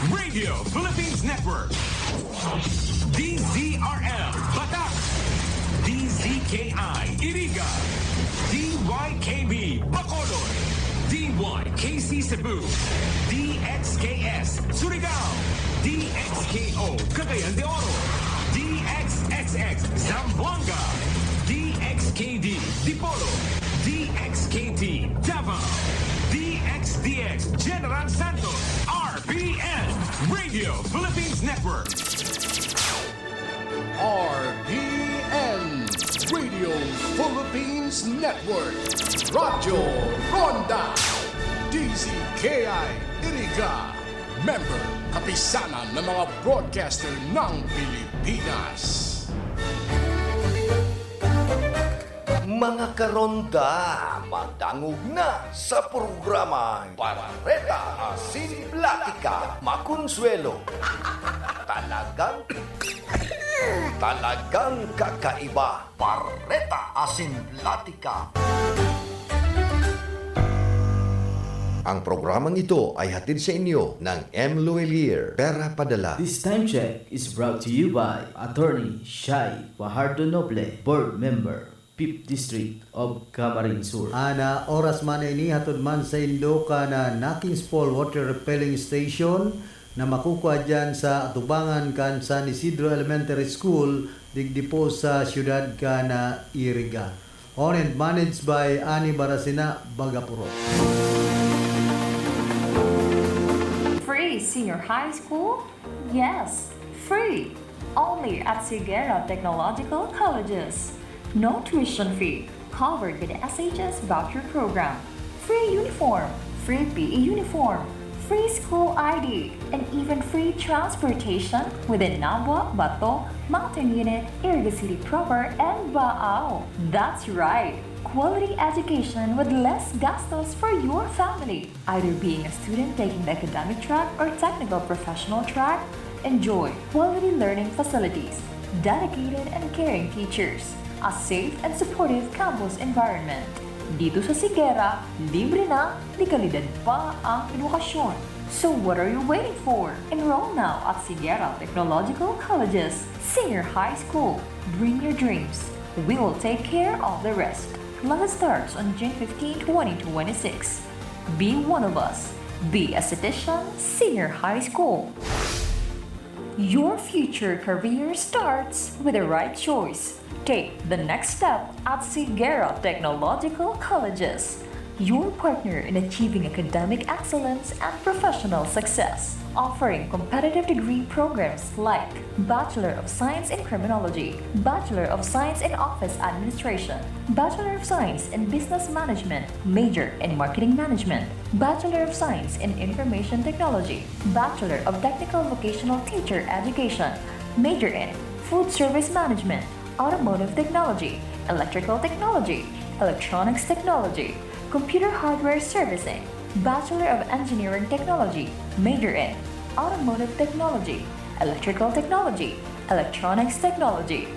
Radio Philippines Network. DZRL Batak. DZKI Iriga. DYKB Bacolod. DYKC Cebu. DXKS Surigao. DXKO Cagayan de Oro. DXXX Zamboanga. DXKD Dipolo. DXKT Davao. DXDX General Santos. RPN Radio Philippines Network. RPN Radio Philippines Network. Radyo Ronda. DZKI Iriga. Member kapisanan ng mga broadcaster ng Pilipinas. Mga karonda, madangog na sa programa Parreta Asin Platica Makonsuelo. Talagang kakaiba. Parreta Asin Platica. Ang programang ito ay hatid sa inyo ng M. Luelier, Pera Padala. This time check is brought to you by Attorney Shai Fajardo Noble, Board Member, 5th District of Camarines Sur. Ana oras man ini hatod man sa Indoka na Nakings Fall Water Repelling Station na makukuha dyan sa atubangan kan San Isidro Elementary School digdi po sa siyudad ka na Iriga. Owned and managed by Ani Barasina Bagapuro. Free senior high school? Yes, free. Only at Sigera Technological Colleges. No tuition fee, covered with the SHS voucher program. Free uniform, free PE uniform, free school ID, and even free transportation within Nabwa, Bato, Mountain Unit, Iriga City Proper, and Baao. That's right, quality education with less gastos for your family. Either being a student taking the academic track or technical professional track, enjoy quality learning facilities, dedicated and caring teachers, a safe and supportive campus environment. Dito sa Sigera, libre na, di kalidad pa ang edukasyon. So what are you waiting for? Enroll now at Sigera Technological Colleges Senior High School. Bring your dreams. We will take care of the rest. Class starts on June 15, 2026. Be one of us. Be a citizen Senior High School. Your future career starts with the right choice. Take the next step at Sigera Technological Colleges, your partner in achieving academic excellence and professional success, offering competitive degree programs like Bachelor of Science in Criminology, Bachelor of Science in Office Administration, Bachelor of Science in Business Management, major in Marketing Management, Bachelor of Science in Information Technology, Bachelor of Technical Vocational Teacher Education, major in Food Service Management, Automotive Technology, Electrical Technology, Electronics Technology, Computer Hardware Servicing, Bachelor of Engineering Technology, major in Automotive Technology, Electrical Technology, Electronics Technology,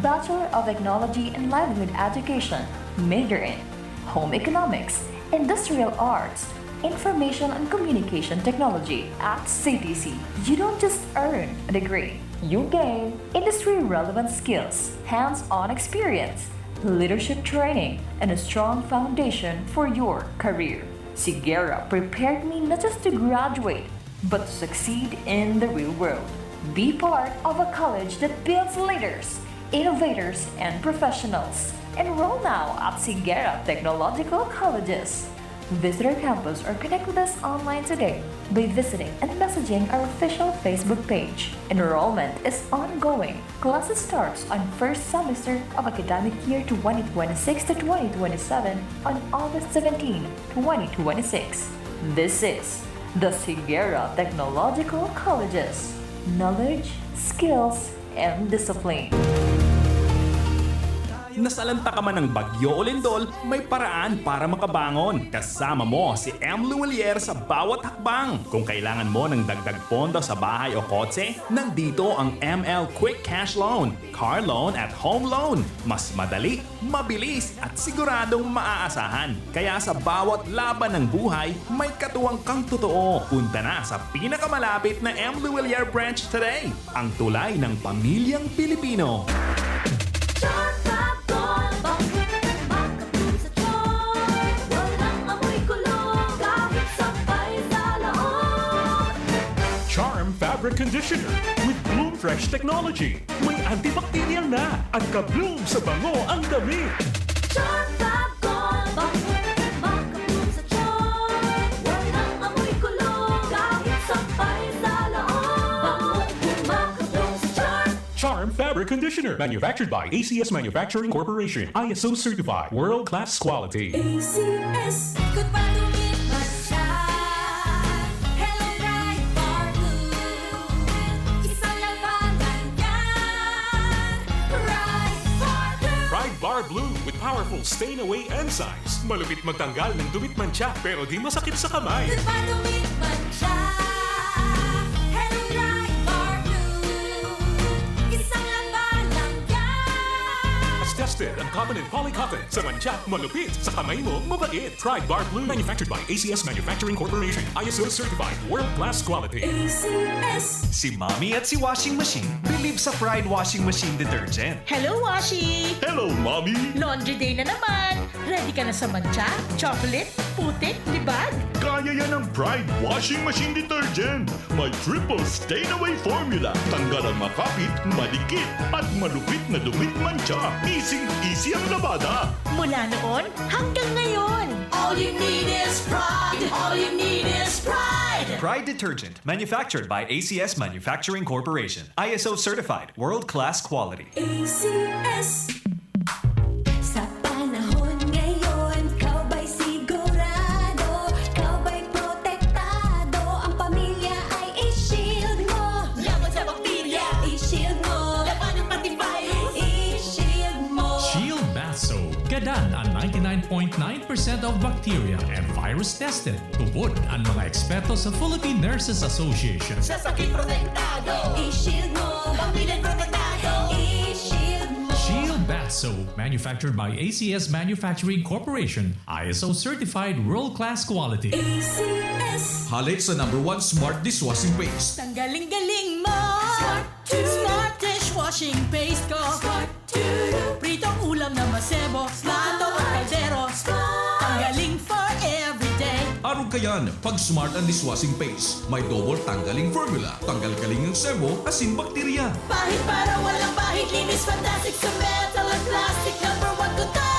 Bachelor of Technology and Livelihood Education, major in Home Economics, Industrial Arts, Information and Communication Technology at CTC. You don't just earn a degree. You gain industry-relevant skills, hands-on experience, leadership training, and a strong foundation for your career. Sigera prepared me not just to graduate, but to succeed in the real world. Be part of a college that builds leaders, innovators, and professionals. Enroll now at Sigera Technological Colleges. Visit our campus or connect with us online today by visiting and messaging our official Facebook page. Enrollment is ongoing. Classes starts on first semester of academic year 2026 to 2027 on August 17, 2026. This is the Sigera Technological Colleges. Knowledge, skills, and discipline. Nasalanta ka man ng bagyo o lindol, may paraan para makabangon. Kasama mo si M. Luwalier sa bawat hakbang. Kung kailangan mo ng dagdag pondo sa bahay o kotse, nandito ang ML Quick Cash Loan, Car Loan at Home Loan. Mas madali, mabilis at siguradong maaasahan. Kaya sa bawat laban ng buhay, may katuwang kang totoo. Punta na sa pinakamalapit na M. Luwalier branch today. Ang tulay ng pamilyang Pilipino. Charm Fabric Conditioner with Bloom Fresh Technology. May antibacterial na at ka-bloom sa bango ang damit. Charm Fabcon, makabloom sa charm. Walang amoy kulong, kahit sampay sa loob. Makabloom sa charm. Charm Fabric Conditioner. Manufactured by ACS Manufacturing Corporation. ISO certified. World-class quality. ACS, good pa lumipas siya. Hello, bright bar blue. Isang labanan yan. Bright bar blue. Pride Bar Blue with powerful stain-away enzymes. Malupit magtanggal ng dumit mancha pero di masakit sa kamay. Good pa lumipas siya. Hello, bright bar blue. Isang labanan yan. As tested on cotton and polycotton. Sa mancha, malupit. Sa kamay mo, mabait. Pride Bar Blue. Manufactured by ACS Manufacturing Corporation. ISO certified. World-class quality. ACS. Si Mommy at si Washing Machine believe sa Pride Washing Machine Detergent. Hello, Washi! Hello, Mommy! Laundry day na naman! Ready ka na sa mancha, chocolate, putik, libag? Kaya yan ang Pride Washing Machine Detergent. May triple stain-away formula. Tanggal ang makapit, malikit, at malupit na dumit mancha. Easy ang labada. Mula noon hanggang ngayon. All you need is pride. All you need is pride. Pride Detergent, manufactured by ACS Manufacturing Corporation. ISO certified, world-class quality. ACS. Sa panahon ngayon, kau ba'y sigurado? Kau ba'y protektado? Ang pamilya ay i-shield mo. Laban sa bakterya, i-shield mo. Laban ng patibay, i-shield mo. Shield Bath Soap. Gadan ang 99.9% of bacteria and virus tested. Tubod ang mga eksperto sa Philippine Nurses Association. Sa sakit protektado, i-shield mo. Pamilya protektado, i-shield mo. Shield Bath Soap, manufactured by ACS Manufacturing Corporation. ISO certified world-class quality. ACS. Halit sa #1 Smart Dishwashing Paste. Tanggaling-galing mo! Smart dishwashing paste ko! Pritong ulam na masebo, plato at kaldero. Tanggaling for everyday. Arog kayan, pag Smart ang Dishwashing Paste, may double tanggaling formula. Tanggal-galing ng sebo, asin bakterya. Pahit para walang pahit, linis fantastic sa metal at plastic. #1 ko to.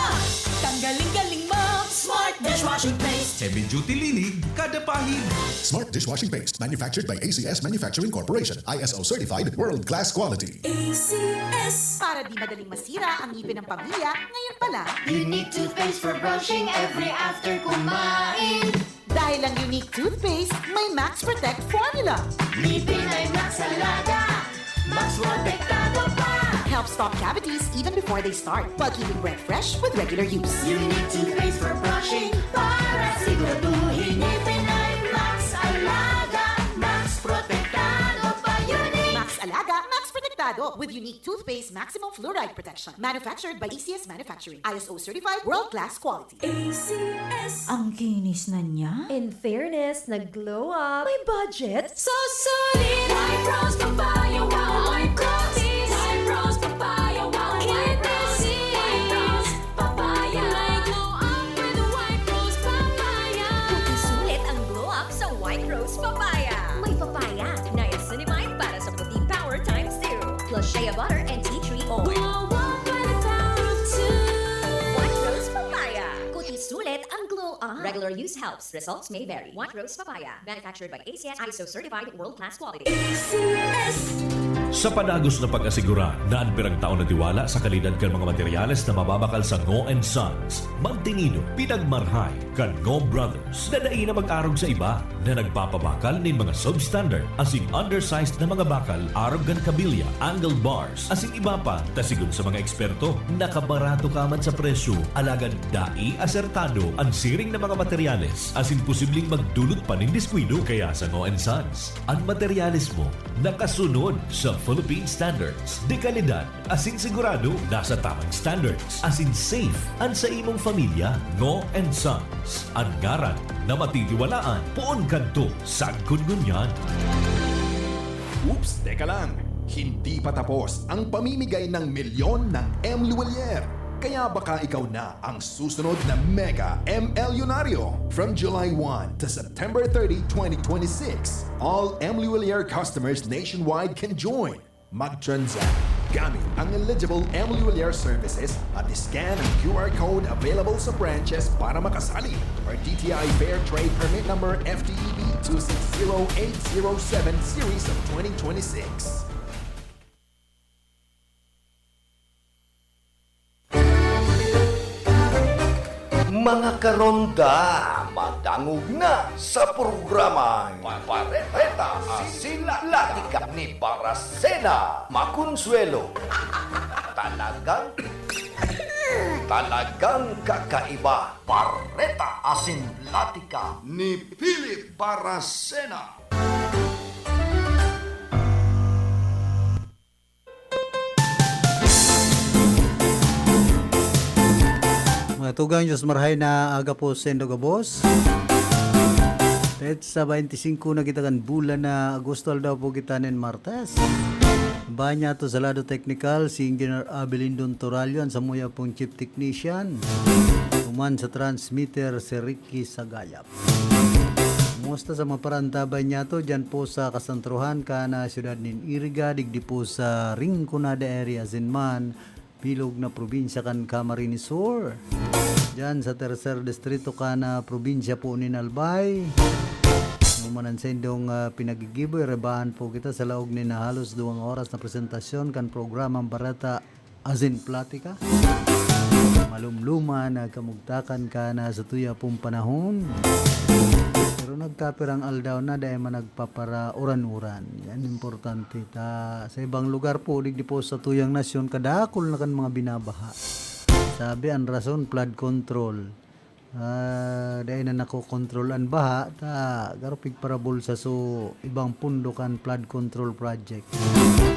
Tanggaling-galing mo, Smart Dishwashing Paste. Heavy duty linig, kada pahid. Smart Dishwashing Paste, manufactured by ACS Manufacturing Corporation. ISO certified, world-class quality. ACS. Para di madaling masira ang ngipin ng pamilya, ngayon pala. Unique toothpaste for brushing every after kumain. Dahil ang unique toothpaste, may Max Protect formula. Ngipin ay Max Alaga. Max protektado pa. Helps stop cavities even before they start, while keeping breath fresh with regular use. Unique toothpaste for brushing para siguraduhin ngipin ay Max Alaga. Max protektado pa. Unique. Max Alaga, Max Protectado with unique toothpaste maximum fluoride protection. Manufactured by ACS Manufacturing. ISO certified world-class quality. ACS. Ang kinis na niya. In fairness, nag-glow up. May budget. So solid. White Rose Papaya, wow, White Rose. White Rose Papaya, wow, White Rose. White Rose Papaya. May glow up with the White Rose Papaya. Sulit ang glow up sa White Rose Papaya. May papaya, niacinamide para sa puti power ×2. Plus shea butter and tea tree oil. Glow up with the power of two. White Rose Papaya. Kuti sulit ang glow up. Regular use helps. Results may vary. White Rose Papaya. Manufactured by ACS ISO certified world-class quality. Sa panagos na pag-asigura na ang pirang taon na tiwala sa kalidad kan mga materyales na mababakal sa Ngo & Sons, mantinido, pinagmarhay kan Ngo Brothers na daig na mag-arog sa iba na nagpapabakal nin mga substandard asing undersized na mga bakal arog gan kabilya, angled bars asing iba pa tasigon sa mga eksperto nakabarato kaman sa presyo alagad dai asertado ang siring na mga materyales asing posibleng magdulot pa nin diskwido kaya sa Ngo & Sons ang materyales mo nakasunod sa Philippine Standards. De kalidad, asin sigurado, nasa tamang standards. Asin safe, ang sa imong pamilya, Ngo & Sons. Ang ngaran na matitiwalaan, poon kanto sa Gungunyan. Oops, teka lang. Hindi pa tapos ang pamimigay ng milyon ng M. Luwalier. Kaya baka ikaw na ang susunod na Mega MLyonaryo. From July 1 to September 30, 2026, all M. Luwalier customers nationwide can join. Mag-transact gamit ang eligible M. Luwalier services at scan ang QR code available sa branches para makasali. Or DTI Fair Trade Permit Number FTEB 260807 Series of 2026. Mga karonda, madangog na sa programang Pareta Asilatika ni Baracena Maconsuelo. Talagang kakaiba. Pareta Asilatika ni Philip Baracena. Tugang Diyos marhay na aga po sendo gabos. Sa 25 na kita kan bulan na Agosto daw po kita nin Martes. Banya to sa lado technical si Engineer Abelindon Toralyon sa muya pong chief technician. Tuman sa transmitter si Ricky Sagayap. Musta sa maparantabay niya to dyan po sa kasantruhan ka na siyudad nin Iriga digdi po sa Rinconada area Zinman bilog na probinsya kan Camarines Sur. Diyan sa tercer distrito ka na probinsya po ni Albay. Numanan sa indong pinagigiboy, rebahan po kita sa laog ni na halos 2 oras na presentasyon kan programang Barata Azin Platica. Malumluma na kamugtakan ka na sa tuya pong panahon. Pero nagkapirang aldaw na dahil managpapara uran-uran. Yan importante. Sa ibang lugar po, digdi po sa tuyang nasyon, kadakol na kan mga binabaha. Sabi ang rason, flood control. Dahil na nakokontrol ang baha, garupig parabol sa so ibang pundo kan flood control project.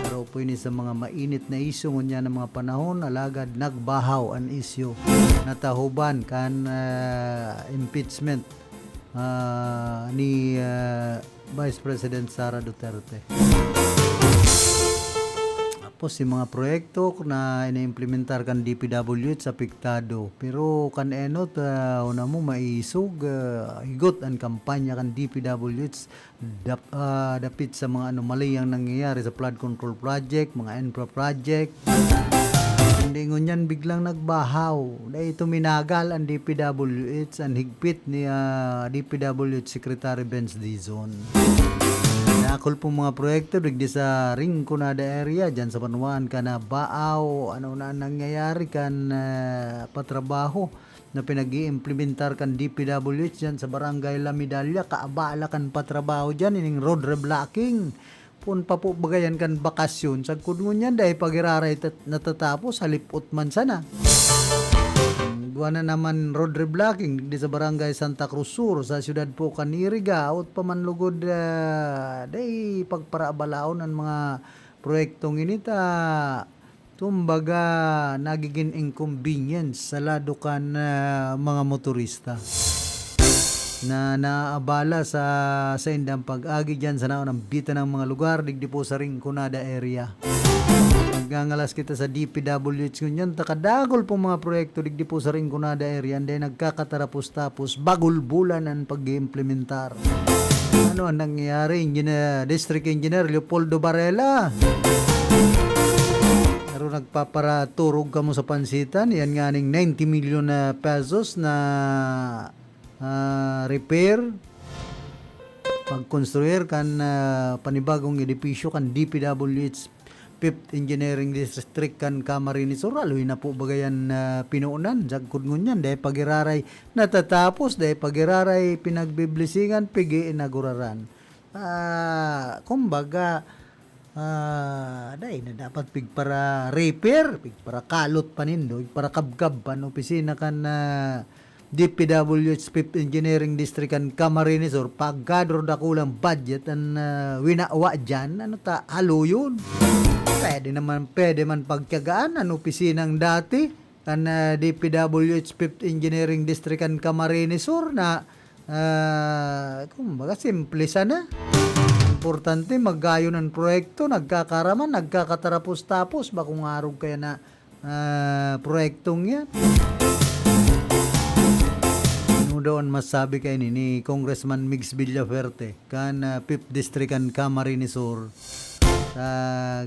Pero po ini sa mga mainit na isyo ngunya ng mga panahon, alagad nagbahaw ang isyo. Natahuban kan impeachment ni Vice President Sara Duterte. Tapos yung mga proyekto na ina-implementar kan DPWH sa apektado. Pero kan enot, una mo maisog, higot ang kampanya kan DPWH dapit sa mga anomaly ang nangyayari sa flood control project, mga infra project. Hindi ngunyan biglang nagbahaw. Dahil ito minagal ang DPWH, ang higpit ni DPWH Secretary Benz Dizon. Nakul po mga proyekto digdi sa Rinconada area dyan sa Panuan ka na baaw ano na nangyayari kan patrabaho na pinag-i-implementar kan DPWH dyan sa Barangay La Medalla kaabala kan patrabaho dyan ining road reblocking pun pa po bagayan kan bakasyon sa kudngon yan dahil pag-iraray natatapos halipot man sana. Na naman road reblocking di sa Barangay Santa Cruz Sur sa siyudad po Kaniriga out pa man lugod day pagparabalaon ng mga proyektong inita tumbaga nagiging inconvenience sa lado kan mga motorista na naabala sa indang pag-agi dyan sa naon ng bita ng mga lugar digdi po sa Rinconada area. Gangalas kita sa DPWH ngunyan takadagol po mga proyekto digdi po sa Rinconada area and nagkakatarapos-tapos bagol bulan ang pag-implementar. Ano ang nangyayari? District Engineer Leopoldo Varela. Pero nagpaparaturog ka mo sa pansitan. Yan nga ning 90 million na pesos na repair, pagkonstruir kan panibagong edifisyo kan DPWH 5th Engineering District kan Camarines Sur, aloy na po bagayan pinuunan sagkod ngunyan dahil pagiraray natatapos dahil pagiraray pinagbiblisingan pigi inaguraran. Kumbaga dahil na dapat pig para repair, pig para kalot panindo, pig para kabgab pan opisina kan DPWH 5th Engineering District kan Camarines Sur, paggadro da kulang budget an winawa dyan, ano ta, halo yun. Pwede man pagtiyagaan ang opisinang dati kan DPWH 5th Engineering District kan Camarines Sur na kumbaga simple sana. Importante maggayon ng proyekto, nagkakaraman, nagkakatarapos-tapos ba kung arog kaya na proyektong yan. Ano doon masabi kayo ni Congressman Migs Villaferte kan 5th District kan Camarines Sur.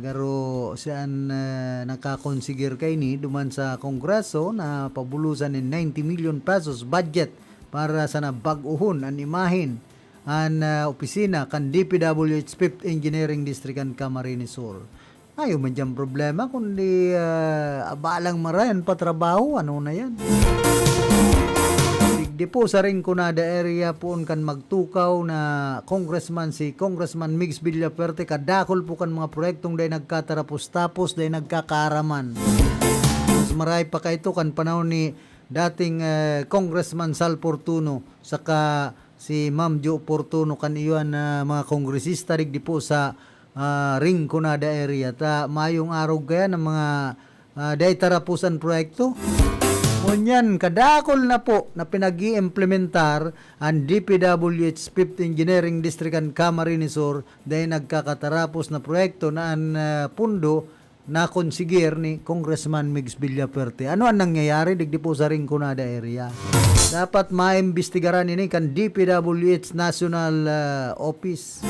Garo siyang nakakonsigir kay ni duman sa Kongreso na pabulusan ng 90 million pesos budget para sa nabag-uhon ang imahin ang opisina kan DPWH 5th Engineering District kan Camarines Sur. Ayaw man dyan problema kundi abalang marayan patrabaho, ano na yan. Di po sa Rinconada area po kan magtukaw na si Congressman Migs Villaferte kadakol po kan mga proyektong day nagkatarapos-tapos day nagkakaraman. Mas maray pa kaito kan panahon ni dating Congressman Sal Portuno saka si Ma'am Jo Portuno kan iyon mga kongresista di po sa Rinconada area ta mayong araw kaya ng mga day tarapusan proyekto. Kunyan, kadakol na po na pinag-i-implementar ang DPWH 5th Engineering District kan Camarines Sur dahil nagkakatarapos na proyekto na ang pundo na konsigir ni Congressman Migs Villaferte. Ano ang nangyayari digdi po sa Rinconada area? Dapat maimbestigaran ini kan DPWH National Office.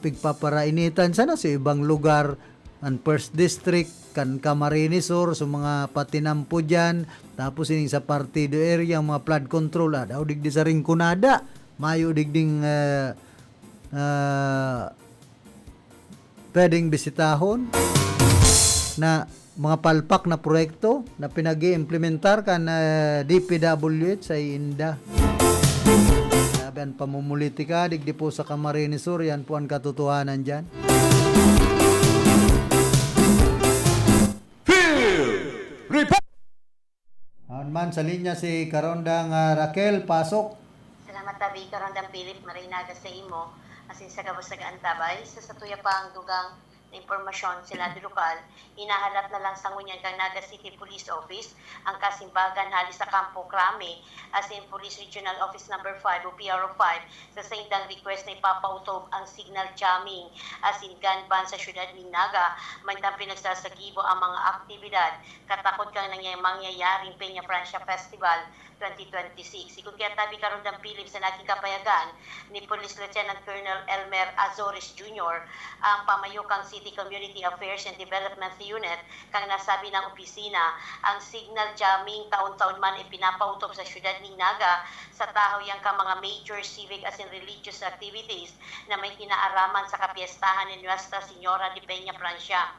Pigpaparainitan sana sa ibang lugar ang 1st District kan Camarines Sur sa mga patinampo dyan, tapos ining sa partido area mga flood control daw digdi sa Rinconada mayo digding pwedeng bisitahon na mga palpak na proyekto na pinag-i-implementar kan DPWH sa Inda. Sabi ang pamumulitika digdi po sa Camarines Sur, yan po ang katotohanan dyan. Man sa linya si Karondang Raquel, pasok. Salamat tabi Karondang Philip, marinaga sa imo. Asin sa kabos nag-antabay, sa tuya pa ang dugang na impormasyon sila di lokal, inahalap na lang sa ngunyan kang Naga City Police Office ang kasimbagan halis sa Campo Crame as in Police Regional Office number 5 o PRO 5 sa saindang request na ipapautob ang signal jamming as in gun ban sa syudad ng Naga mantang pinagsasagibo ang mga aktibidad katakot kang mangyayaring Peña Francia Festival 2026. Ikot kaya tabi Karondang Philip sa naging kapayagan ni Police Lieutenant Colonel Elmer Azores Jr. ang pamayukang City Community Affairs and Development Unit kang nasabi ng opisina ang signal jamming taon-taon man ipinapautob sa syudad ng Naga sa tahaw yang ka mga major civic as in religious activities na may kinaaraman sa kapiestahan ni Nuestra Señora de Peña Francia.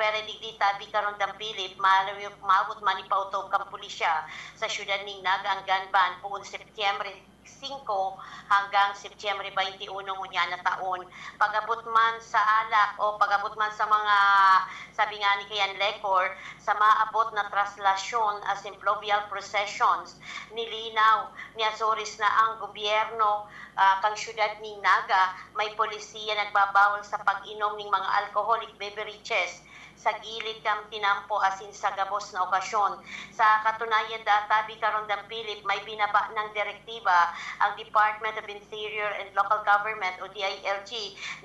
Pero digdi tabi Karondang Philip maabot man ipautob kang pulisya sa syudad ng Naga ang gun ban buong Setyembre 5 hanggang Setyembre 21 ngunya na taon. Pagabot man sa alak o pagabot man sa mga sabi nga ni Kayan Lecor sa maabot na traslasyon as in fluvial processions nilinaw ni Azores na ang gobyerno kang syudad ng Naga may polisiya nagbabawal sa pag-inom ng mga alcoholic beverages sa gilid kang tinampo asin sa gabos na okasyon. Sa katunayan databi Karondang Philip may binaba ng direktiba ang Department of Interior and Local Government o DILG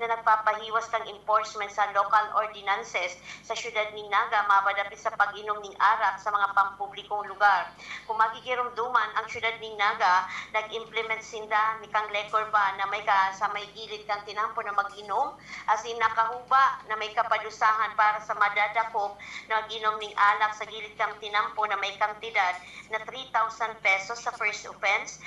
na nagpapahiwas ng enforcement sa local ordinances sa syudad ng Naga mabadapit sa pag-inom ng arak sa mga pampublikong lugar. Kung magkikirumduman ang syudad ng Naga, nag-implement sinda ni Kang Lecor ba na may sa may gilid kang tinampo na mag-inom asin nakahuba na may kapadusahan para sa madadakop na ginom ning alak sa gilid kang tinampo na may kantidad na 3,000 pesos sa first offense,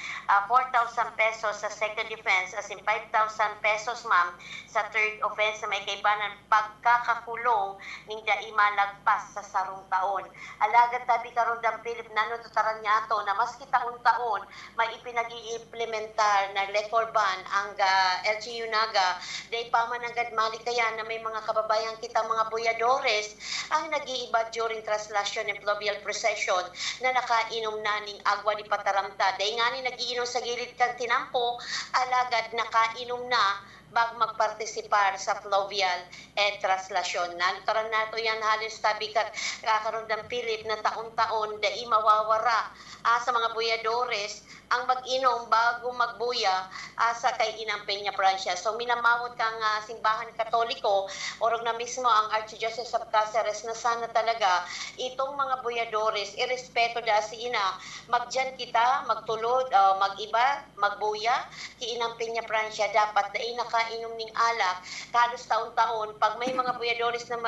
4,000 pesos sa second offense, as in 5,000 pesos ma'am sa third offense na may kaibanan pagkakakulong ning dai malagpas sa sarong taon. Alagad tabi karon dang Philip nanututaran niya ato na maski taon-taon may ipinag-iimplementar na liquor ban ang LGU Naga day pa man agad malikayan na may mga kababayan kita mga buyadores ang nag-iiba during translation and fluvial procession na nakainom na ning agwa di pataramta. Day nga ni nagiinom sa gilid kang tinampo, alagad nakainom na bago magpartisipar sa fluvial translasyon. Nantaran nato yan halos tabi kakaroon ng Philip na taon-taon dai mawawara sa mga buyadores ang mag-inom bago magbuya sa kay Inang Peña Francia. So minamawot kang simbahan katoliko orog na mismo ang Archdiocese of Cáceres na sana talaga itong mga buyadores irespeto da si ina magdyan kita magtulod mag-iba magbuya kay Inang Peña Francia dapat dai nakainom ning alak kalos taon-taon pag may mga buyadores na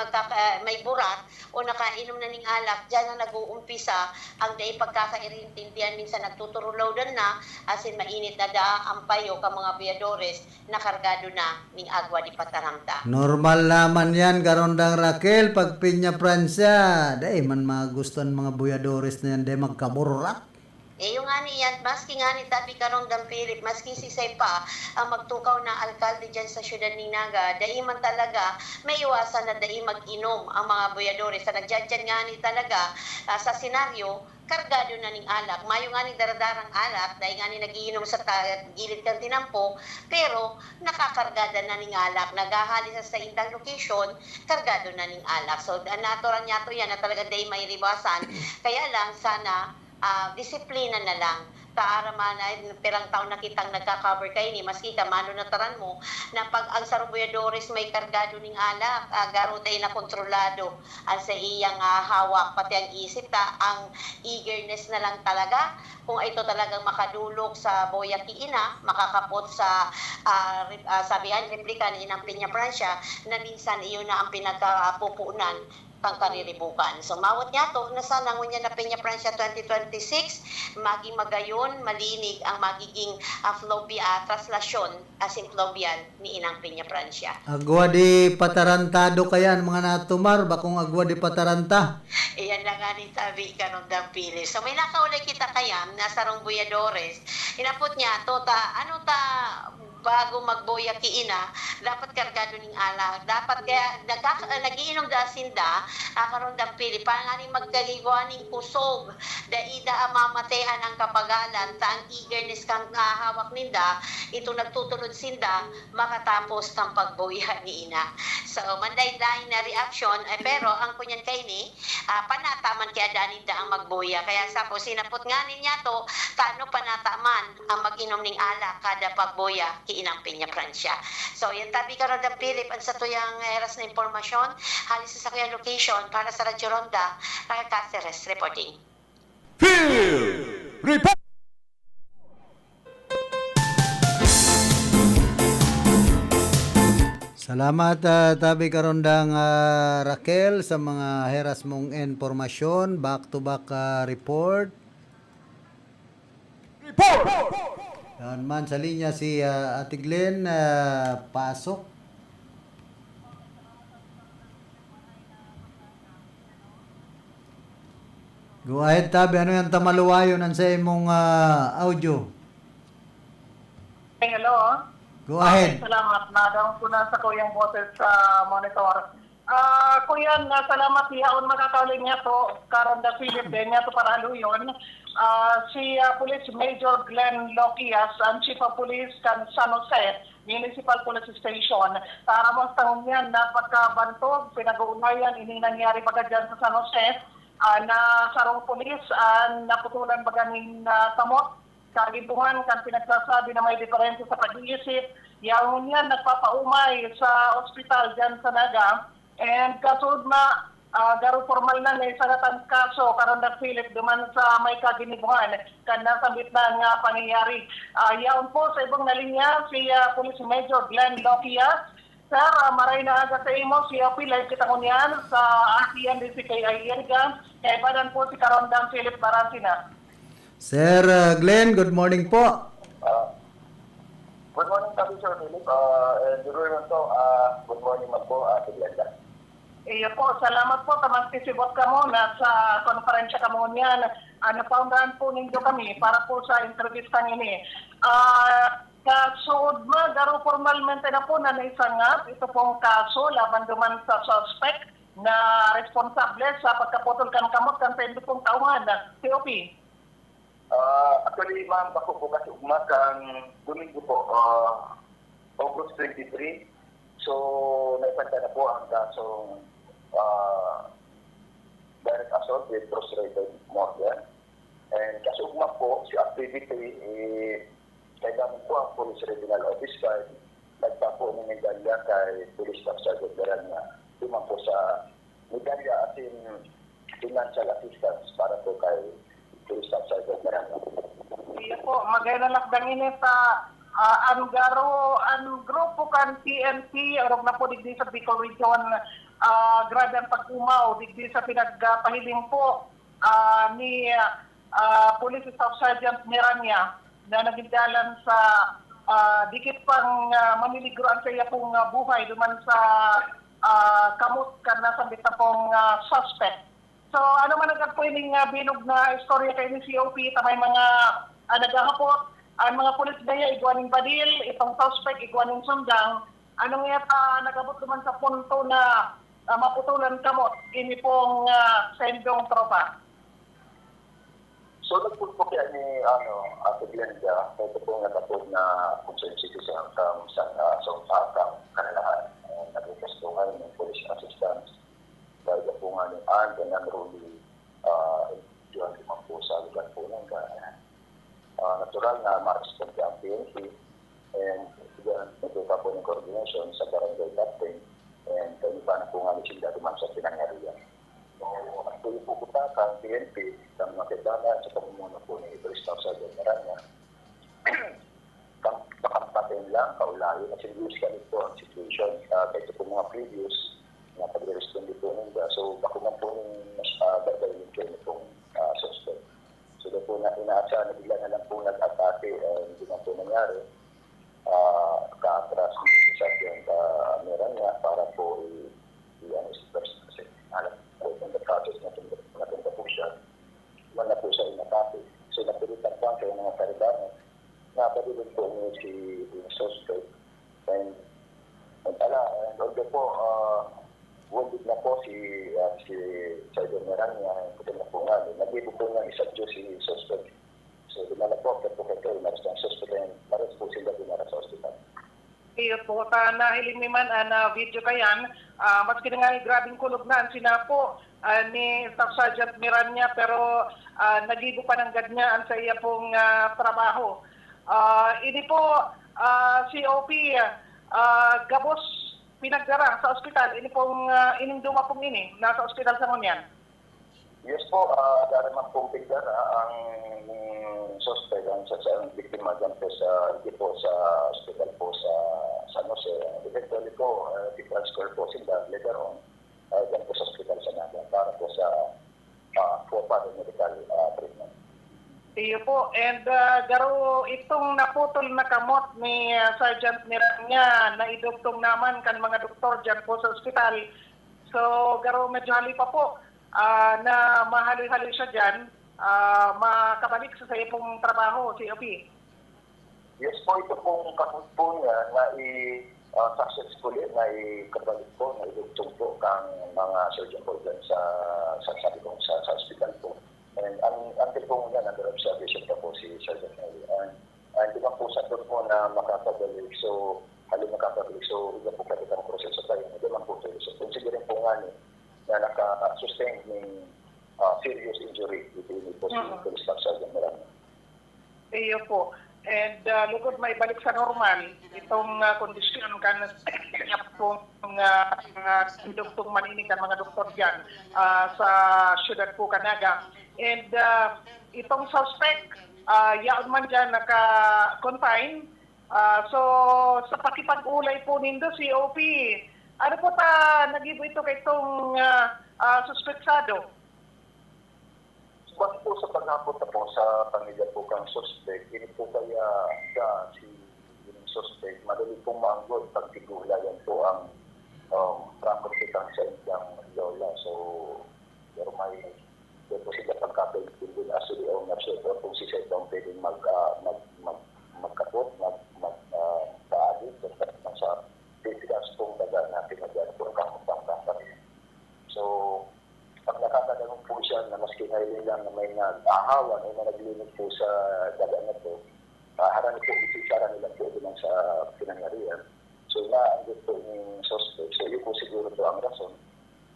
may burat o nakainom na ning alak dyan na nag-uumpisa ang dai pagkakairintindihan minsan nagtuturulaw na asin mainit na da ang payo ka mga buyadores na kargado na ning agwa di pataramta. Normal naman yan, karondang Raquel, pag Peña Francia, dahil man magustuhan mga buyadores na yan, dahil magkaburak. Yung nga niyan, maski nga ni tabi karong dang Philip, maski si Sepa ang magtukaw na alkalde dyan sa syudad ni Naga, dahil man talaga may iwasan na dahil mag-inom ang mga buyadores. Sa nagdyan nga ni talaga sa senaryo, kargado na ning alak. Mayo nga ni daradarang alak, dahil nga ni nagiinom sa gilid kang tinampo, pero nakakargada na ning alak. Nagahali sa indang location, kargado na ning alak. So, naturan niya to yan na talaga dahil may ribasan. Kaya lang, sana disiplina na lang. Kaaraman na pirang taon na kitang nagka-cover kay ni maski ka mano na taran mo na pag ang sarubuyadores may kargado ning alak garo tay na kontrolado ang sa iyang hawak pati ang isip ang eagerness na lang talaga kung ito talagang makadulok sa boya kiina makakapot sa sabihan replika ni Inang Peña Francia na minsan iyon na ang pinagkapupunan pang kariribukan. So mawat niya to na sana ngunya na Peña Francia 2026 maging magayon malinig ang magiging translasyon asin fluvial ni Inang Peña Francia. Agwa di patarantado kayan mga natumar bakong agwa di pataranta. Iyan lang nga ni tabi karon dang pili. So may nakaulay kita kayam nasa rong buyadores. Inapot niya to bago magboya kiina, dapat kargado ning alak. Dapat kaya nagiinom da sinda, karon dang pili para nga maggaligwa ning kusog. Daida mamatean ang kapagalan ta ang eagerness kang hawak ninda, ito nagtutulod sinda makatapos kang pagboya ni ina. So manday-day na reaction pero ang kunyan kay ni panataman kaya daninda ang magboya. Kaya sapo sinapot nga niya to, tano panataman ang mag-inom ning alak kada pagboya Inang Peña Francia. So, yan tabi karon ng Philip ang sa tuyang eras na impormasyon halis sa kaya location para sa Radyo Ronda, Cáceres reporting. Phil Report! Salamat tabi karondang Raquel sa mga heras mong informasyon, back to back report. Dan man sa linya si Ate Glenn, pasok. Go ahead tabi, ano yung tamaluwayo ng sa imong audio? Hello. Go ahead. Salamat na daw po na sa kuyang boses sa monitor. Kuya, salamat ihaon makakauling niya to karon da Philip din niya to para luyon. Si Police Major Glenn Loquias, ang Chief of Police kan San Jose Municipal Police Station. Para mo sa niyan na pagkabantog, pinag-uunayan ini nangyari baga dyan sa San Jose na sarong police naputulan baga ning tamot kagibuhan kan pinagsasabi na may diferensya sa pag-iisip. Yaon yan nagpapaumay sa ospital dyan sa Naga. And kasunod na garo formal na may sagatan kaso karon na Philip duman sa may kaginibuhan kan nasambit na nga pangyayari. Yaon po sa ibang nalinya si Police Major Glenn Loquias. Sir, maray na aga sa imo, si Opi, live kita ko niyan sa ASEAN din si kay Ayerga, kay badan po si Karondang Philip Baransina. Sir Glenn, good morning po. Good morning, Sabi Sir Philip. And good morning man po, Ate Glenda. Iyo po, salamat po, mag-sisibot ka mo na sa konferensya ka mo niyan. Napaundahan po ninyo kami para po sa intervistang ini. Kasuod ma, garo formalmente na po na naisangap ito pong kaso laban duman sa suspect na responsable sa pagkaputol kan kamot kan sa pong tauhan na COP. Actually, ma'am, ako po kasi umagang Domingo po, August 23. So, naipanta na po ang kasong direct assault with frustrated murder. And kasugma po, si activity, kailangan po ang Police Regional Office Guard, nagpapo ng medalya kay Police Staff Sergeant Garanya. Tumang po sa medalya as in financial assistance para po kay Police Staff Sergeant Garanya. Iya po, magayalakdang ini sa ang grupo kan PNP, orog na po digdi sa Bicol Region, grabe ang pag-umaw, digdi sa pinagpahiling po ni Police Staff Sergeant Miranya na nagdalan sa dikit pang mamiliguran sa iya pong buhay duman sa kamot kan nasa bita pong suspect. So ano man ang pwedeng binog na istorya kay ni COP, tamay mga nagahapot, ang mga pulis daya iguaning badil, itong suspect iguaning sundang, anong yata nagabot duman sa punto na maputulan kamot, ini pong sendong tropa. So, nagpunto po kaya ni Ate Glenda, ito po natapod na concerned citizen sa kanalahan. Nagrequestungan ng police assistance dahil po nga ni Arndt and Unruly diyan limang po sa lugar po ng gana. Natural na ma-respond ang PNP and diyan nagpunta po ng coordination sa barangay captain and kayo pa na po nga ni sila duman sa pinangyarihan. Ang po kang PNP ng mga kailangan sa pamumuno po ni Police Staff Sergeant Miranya. Pakampatin lang, kaulayo na siniguskan po ang situation kahit po mga previous na pag-responde po nila. So, bako man po ng dadalhin kayo nitong suspect. So, doon po na inaasahan na bigla na lang po nag-atake hindi na po nangyari. Ka-atras ni Sergeant Miranya para po i-first alam po ng process na natunta po siya. Wala po siya inatake. So, napilitan po ang kayo mga karibanan. Napalilin po niyo si suspect. And although po, wounded na po si Sergeant Miranya, putin na po nga. Nag-ibo po niya isadyo si suspect. So, dumala po, kaya po kayo, naras ng suspect, and maras po sila dumala sa hospital. Iyo po, nahiling ni man na video kayan, maski na nga grabing kulog na sina po ni Staff Sergeant Miranya, pero nagibo pa ng ganyaan sa iya pong trabaho. Ini po, COP, gabos pinagdara sa ospital, ini pong ininduma pong ini, nasa ospital sa Ngunyan. Yes po, daraman pong pigdara ang suspect ang sa biktima dyan po sa hospital po sa San Jose. Eventually po, i-transfer po sila later on dyan po sa hospital sa Naga para po sa for medical treatment. Iyo po, and garo itong naputol na kamot ni Sergeant Miranya na idugtong naman kan mga doktor dyan po sa hospital. So garo medyo hali pa po na mahali-hali siya dyan, makabalik sa sayo pong trabaho, COP. Yes po, ito pong kamot po niya na successfully na ikabalik po, na idugtong po kang mga surgeon po dyan sa hospital po. And until po muna, nag-observation pa po si Sergeant Nelly. And di ba po sa doon po na makakabalik, so halin makakabalik, so iba po kapitang proseso tayo, di ba po tayo. So considering po nga na naka-sustain ng serious injury dito po si Police Staff Sergeant Miranya. Iyo po. And lugod may balik sa normal itong kondisyon kan po ng duktong maninikan mga doktor dyan sa syudad po Canaga. And itong suspect, yaon man dyan naka-confine, So, sa pakipag-ulay po nindo, COP, ano po nagibo ito kay itong suspetsado? Basta po sa paghapot na po sa pamilya po kang suspect, hindi po kaya si yung suspect, madali pong maanggol pag tigulayan po ang property kang sa inyong lola. So, pero may po sila pagkakaintindi na actually ownership or kung si Sir Dong pwedeng magkapot, mag-paalit sa pitigas pong daga na pinagyan po ang kapag-kapag. So, pag nakakadalong po siya na maski ngayon lang na may nag-ahawan o na naglinig po sa daga na po, harani po, isisara nila po lang sa pinangyarihan. So, naanggit po yung suspect. So, yun po siguro po ang rason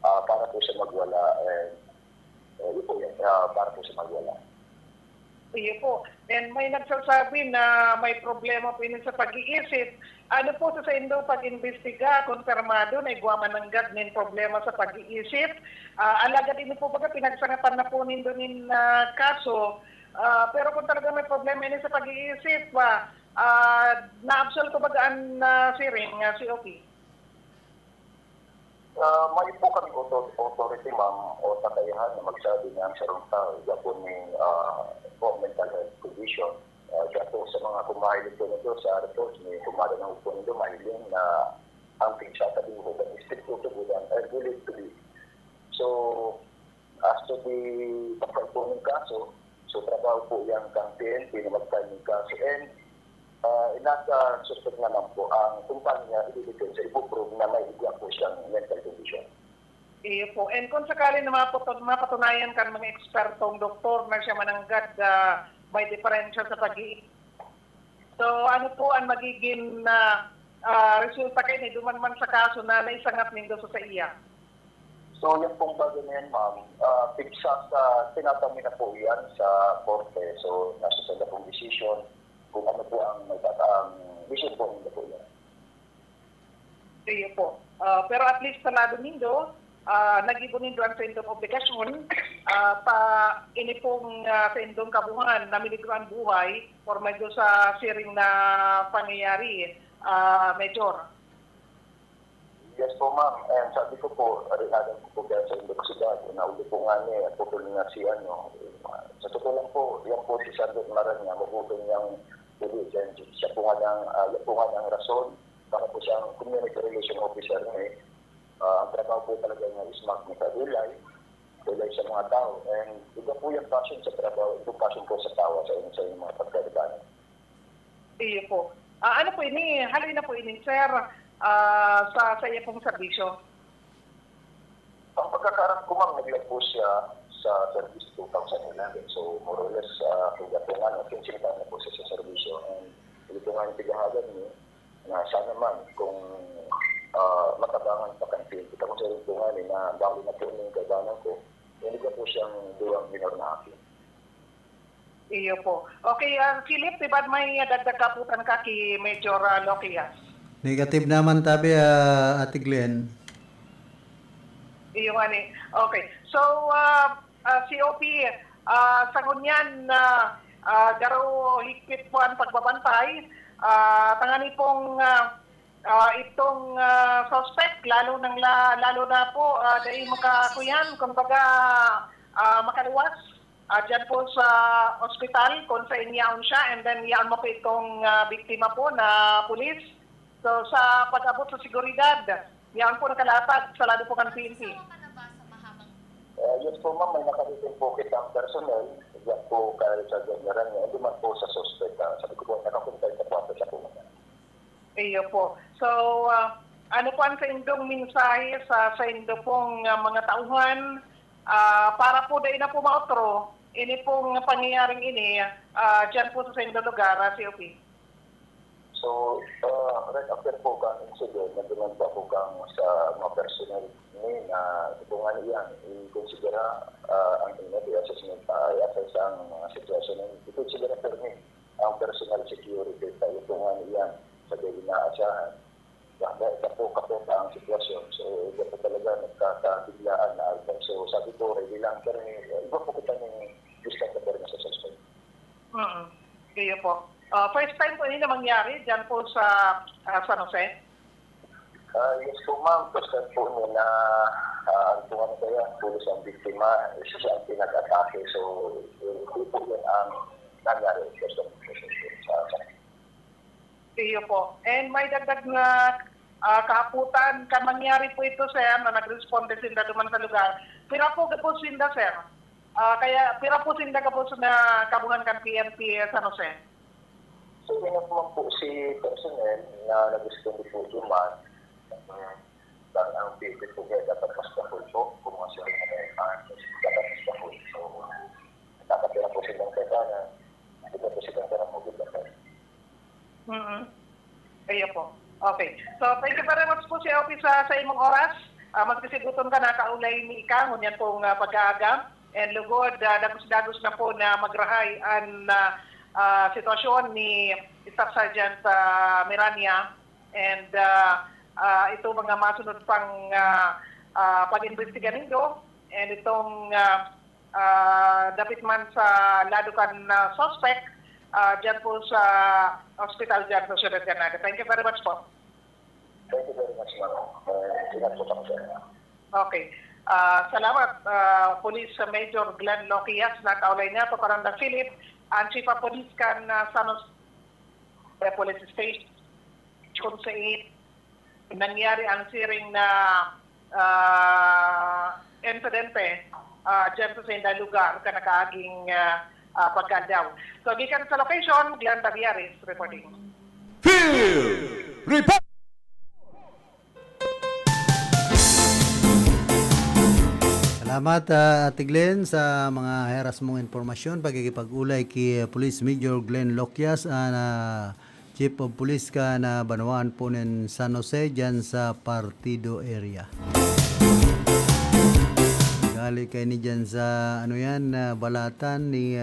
para po siya magwala yun po yan, para po siya magwala. Sige po. And may nagsasabi na may problema po yun sa pag-iisip. Ano po sa inyong pag-imbestiga, konfirmado na iguaman ng God ng problema sa pag-iisip? Alagad din po baga pinagsangatan na po nindo ng kaso. Pero kung talaga may problema yun sa pag-iisip, na-absolve ko baga ang siring, COP? May po kami authority, ma'am, o tatayahan na magsabi niya ang sarong tao. Yan po may mental health condition. Kaya po sa mga kumahilig po nito sa reports, may kumada ng po nito mahiling na ang pinsa sa biho. But still po to bulan, I believe to be. So, as to the kapag po ng kaso, so trabaho po yung campaign, pinamagtan ng kaso, and nasa suspect naman po ang kumpanya ibibigay sa ipuprove na may igwa po siyang mental condition. Iyo po. And kung sakali na mapatunayan kan mga ekspertong doktor na siya mananggad may diferensya sa pag-iisip. So ano po ang magiging resulta kayo ni duman man sa kaso na naisangat nindo sa iya? So yung pong bago na yan, ma'am, piksa sa tinatami na po yan sa korte. So nasa sa pong decision kung ano po ang vision po nila po yan. Iyo po. Pero at least sa lado nindo, nag-ibo nindo ang sa indong obligasyon pa ini pong sa indong kabuhan na miligran buhay or medyo sa siring na pangyayari, Major. Yes po, ma'am. And sabi ko po, arinadan ko po kaya sa universidad, nauli po nga niya, pupulong nga si sa totoo lang po, yan po si Sandot Maranya, mabutong niyang pulis. Siya po nga niyang rason, para po siyang community relation officer niya. Ang trabaho po talaga niya is magmulay sa mga tao. And iba po yung passion sa trabaho, ito passion po sa tawa sa inyong mga pagkalibanan. Iyo po. Ano po ini, haloy na po ini, sir, sa iya pong serbisyo? Ang pagkakaroon ko, ma'am, naglag po siya sa service 2011. So, more or less, kung gatungan, 15 taon na po siya sa servisyo. And ito nga yung tigahagan niyo, na sana man, kung matabangan pa kantin, kita ko sa rin nga na dahil na po yung kaganan ko, hindi ko po siyang duwang minor na akin. Iyo po. Okay, Philip, diba may dagdag kaputan ka kay Major Loquias? Negative naman tabi, Ate Glenn. Iyo nga ni. Okay. So, COP, sa ngunyan, garo higpit po ang pagbabantay, tangani pong itong suspect, lalo na po, dahil makakuyan, kumbaga makaluwas, dyan po sa ospital, kung sa inyaon siya, and then iyan mo po itong biktima po na pulis. So sa pag-abot sa seguridad, iyan po nakalatag sa lalo po ng PNP. Yes po, ma'am, may nakalitin po kitang personnel, yan po kahit sa general niya, duman po sa suspect. Sabi ko po, nakakuntay na po sa po. Iyo po. So, ano po ang sa indong mensahe sa indo pong mga tauhan para po dahil na po maotro, ini pong pangyayaring ini, dyan po sa indong lugar, COP? So, right after po kang incident, nandun po po kang sa mga personnel ni na itungan iyan, i-considera ang i-assessment ay assess ang sitwasyon. I-considera permit ang personal security tayo itungan iyan sa galing na asahan. Dahil po kapot ang sitwasyon. So, ito po talaga nagkakabiglaan na album. So, sabi ko, ready lang, pero iba po kita ng discount na sa suspect. Kaya po. First time po yun na mangyari dyan po sa San Jose? Yes po ma'am, first time po niya na ano kaya, pulis ang biktima, isa siya ang pinag-atake. So, hindi po yun ang nangyari first time sa Iyo po. And may dagdag na kahaputan kan mangyari po ito, sir, na nag-responde sila duman sa lugar. Pira po sila, sir. Kaya pira po sila na kabungan kan PNP San Jose. So, yun po si personnel na nag-responde po duman. Ang bibig po kaya dapat mas kapul po. Kung mga sila dapat mas kapul. So, nakapira po silang kaya na hindi po silang kaya mo gulatan. Iyo po. Okay. So, thank you very much po si Office sa imong oras. Magkasiguton ka na kaulay ni Ika, ngunyan pong pag-aagam. And lugod, dagos-dagos na po na magrahay ang sitwasyon ni Staff Sergeant Mirania. And ito mga masunod pang pag-investiga ninyo. And itong dapit man sa ladukan na suspect, dyan po sa hospital dyan sa Ciudad Granada. Thank you very much po. Thank you very much, ma'am. Ingat po kami sa Okay. Salamat, Police Major Glenn Loquias, na kaulay niya to Karandang Philip, ang Chief of Police kan San Jose Police Station kung sa nangyari ang siring na insidente dyan sa senda lugar ka nakaaging pagkandaw. So, gikan sa location, Glenn Taviaris reporting. Field Report! Salamat Ate Glenn sa mga heras mong informasyon pagkikipag-ulay kay Police Major Glenn Loquias Chief of Police ka na Banawaan po ng San Jose dyan sa Partido area. Gali kayo ni dyan sa balatan ni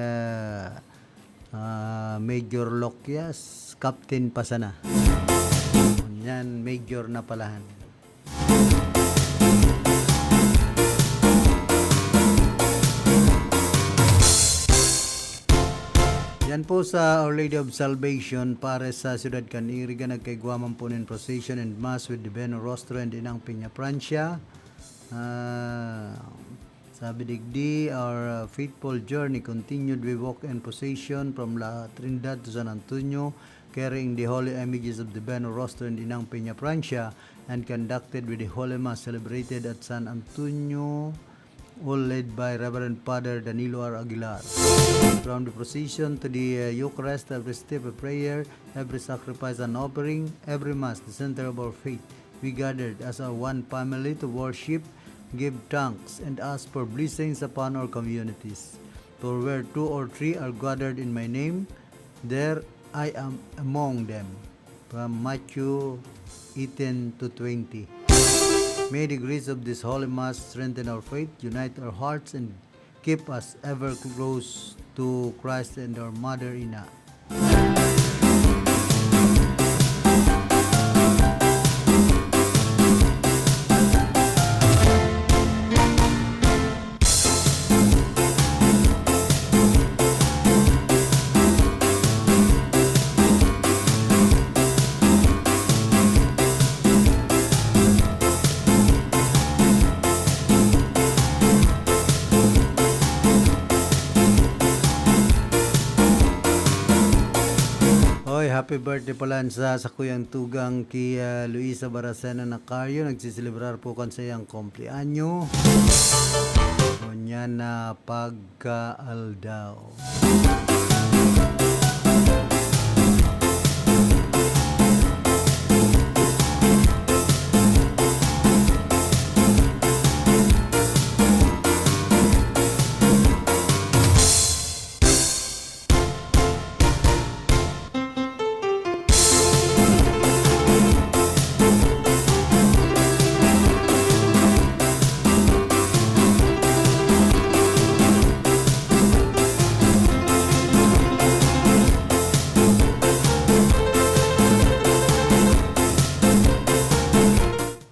Major Loquias, Captain Pasana. Yan, Major na palahan. Yan po sa Our Lady of Salvation para sa Ciudad Caniriga nagkaigwaman po ng procession and mass with the Beno Rostro and Inang Peña Francia. Sabi digdi, our faithful journey continued with walk and procession from La Trinidad to San Antonio, carrying the holy images of the Beno Rostro and Inang Peña Francia, and conducted with the Holy Mass celebrated at San Antonio, all led by Reverend Father Danilo R. Aguilar. From the procession to the Eucharist, every step of prayer, every sacrifice and offering, every Mass, the center of our faith, we gathered as a one family to worship, give thanks, and ask for blessings upon our communities. For where 2 or 3 are gathered in my name, there I am among them. From Matthew 18 to 20. May the grace of this Holy Mass strengthen our faith, unite our hearts, and keep us ever close to Christ and our Mother Ina. Happy birthday pala sa Kuyang Tugang kay Luisa Baracena Nacario. Nagsiselebrar po kan sa iyang kumpleanyo. Kunya na pagkaaldaw.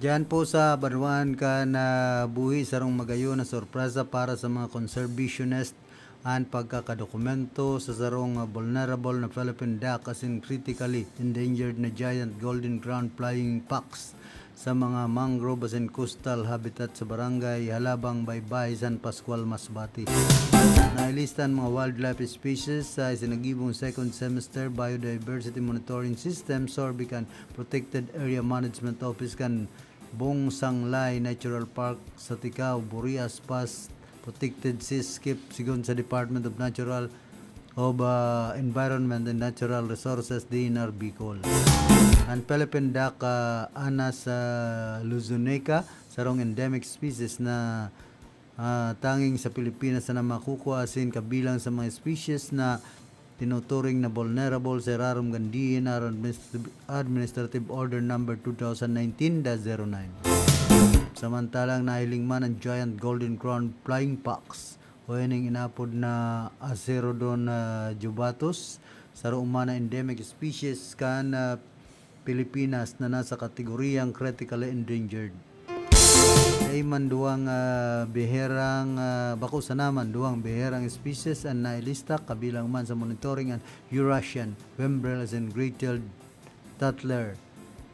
Yan po sa Banawaan ka na buhi sarong magayo na sorpresa para sa mga conservationist ang pagkakadokumento sa sarong vulnerable na Philippine duck as in critically endangered na giant golden crown flying fox sa mga mangrove as in coastal habitat sa barangay Halabang, Baybay, San Pascual, Masbate. Nailistan mga wildlife species sa isinagibong second semester Biodiversity Monitoring System Sorbican Protected Area Management Office kan Bong Sanglay Natural Park sa Tikao, Burias, Pas Protected Seascape sigon sa Department of Natural Environment and Natural Resources DNR Bicol. Ang Philippine duck Anas luzoneca sarong endemic species na tanging sa Pilipinas na makukuha asin kabilang sa mga species na tinuturing na vulnerable sa irarom kan DNR Administrative Order Number 2019-09. Samantalang nahiling ang giant golden crown flying fox o yaning inapod na Acerodon jubatus sa umana endemic species kan Pilipinas na nasa kategoriyang critically endangered. Ay man duwang biherang bako sa naman duwang biherang species ang nailista kabilang man sa monitoring ang Eurasian Wembrel and Great-tailed Tatler,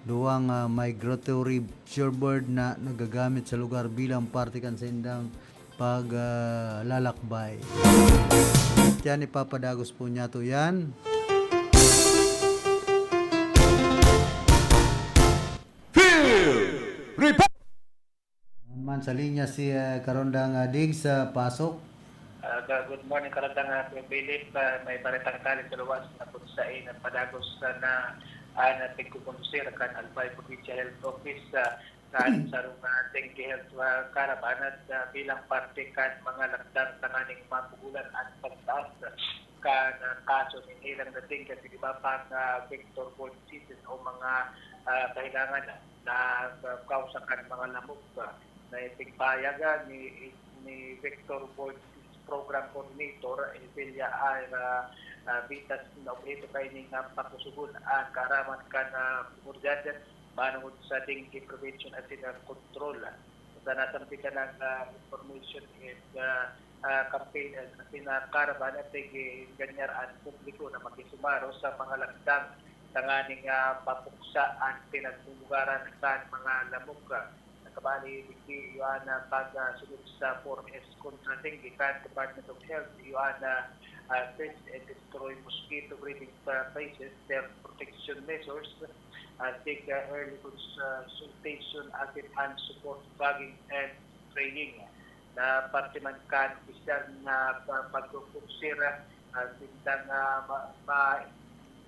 duwang migratory shorebird na nagagamit sa lugar bilang parte kan sa indang paglalakbay. Yan ipapadagos po niya to yan. Man sa linya si Karondang Dig sa pasok. Good morning, Karondang Philip. May baritang kalit sa luwas na punsain at padagos na nating kukunsir kan Albay Provincial Health Office kan sarong dengue health caravan at bilang parte kan mga lakdang tanganing mapugulan at pagtaas kan kaso ng ilang na dengue at iba pang vector-borne diseases o mga kahilangan na kausakan mga lamok na itigbayag ni Vector-borne Disease Program Coordinator Evelia Vitas na operito kayo ng pakusugun ang karaman ka na umurjad manungod sa dengue prevention at control. Sa nasampi ka ng information and campaign at sinakaraban at ganyar ang publiko na makisumaro sa mga lakdang tanganing papuksa ang pinagmumugaran sa mga lamok. Nakabali, hindi yun pagsunod sa 4S kontra dengue kan Department of Health, yun fence and destroy mosquito breeding places, their protection measures, take early consultation, active hand support, bagging and training. Na parte man kan opisyal na pagkukunsira bintang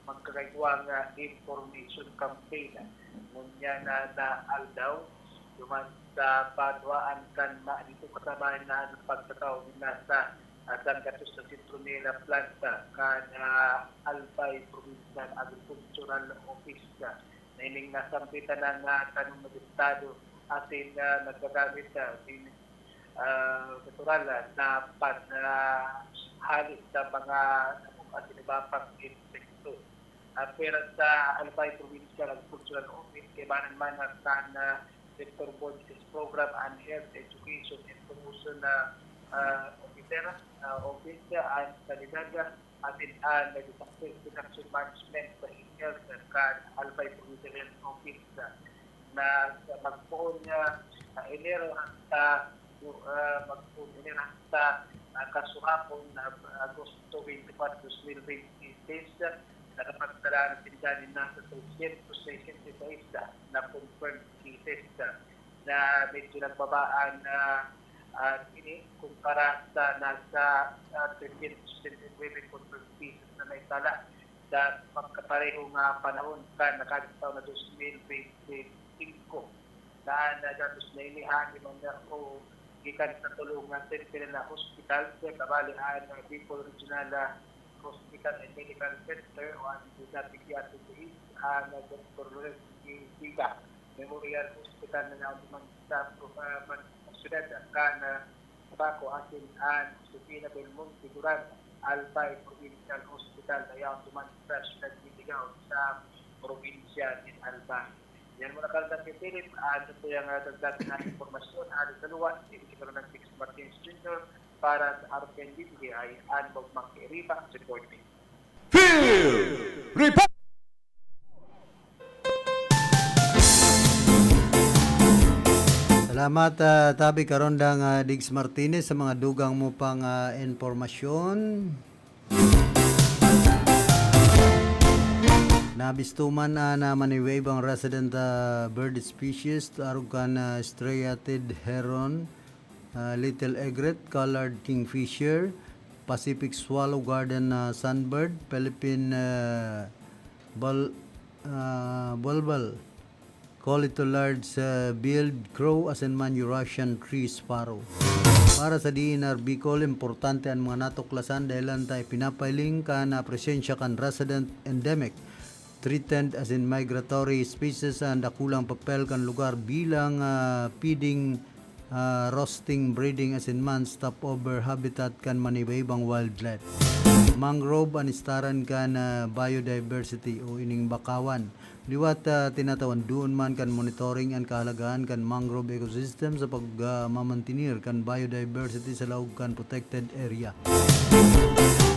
magkagawang information campaign. Ngunyan na aldaw, duman sa padwaan kan dito kasama na pagkakaw nasa San Gatos sa sentro nila planta kan Albay Provincial Agricultural Office na ining nasampitan ng kanong magestado atin nagagamit din natural na panhalit sa mga atin ibapang insekto. Pero sa Albay Provincial Agricultural Office, kaibanan man ang Vector-borne Disease Program and Health Education and Promotion na office ang kaninaga atin ang nag-success production management sa health kan Albay Provincial Health Office na magpuon niya Enero hasta kasuhapon na Agosto 24, 2026 nakapagtala ng tindanin na sa 366 na confirmed cases na medyo nagbabaan ini kumpara sa nasa 367 confirmed cases na naitala sa pagkaparehong panahon ka nakagitaw na 2025 na datos na inihan ni mga o gikan sa tulungan sa na hospital sa kabalihan ng Bicol Regional Hospital and Medical Center o ang psychiatric base ang Dr. Lorenz Giga Memorial Hospital na naman sa syudad kan Baco atin ang Sofina Belmonte Duran Albay Provincial Hospital na yaw tuman sa syudad Mindanao sa probinsya ng Albay. Yan muna kaldas kay Philip. Ito po yung dagdag na informasyon. Sa luwa, si Colonel Six Martins Jr. para sa RPN DTI and magmakiripa reporting. Field Report! Salamat tabi karondang Diggs Martinez sa mga dugang mo pang informasyon. Nabistuman na maniwebang resident bird species arugan striated heron, little egret, colored kingfisher, Pacific swallow garden sunbird, Philippine bulbul, call it to large billed crow, asinman Eurasian tree sparrow. Para sa DNR Bicol, importante ang mga natuklasan dahilan tayo pinapailing ka na presensya kan resident endemic, threatened as in migratory species and dakulang papel kan lugar bilang feeding, roasting, breeding as in man stopover habitat kan manibaybang wildlife. Mangrove anistaran kan biodiversity o ining bakawan. Liwat tinatawan doon man kan monitoring ang kahalagaan kan mangrove ecosystem sa pagmamantinir kan biodiversity sa laog kan protected area.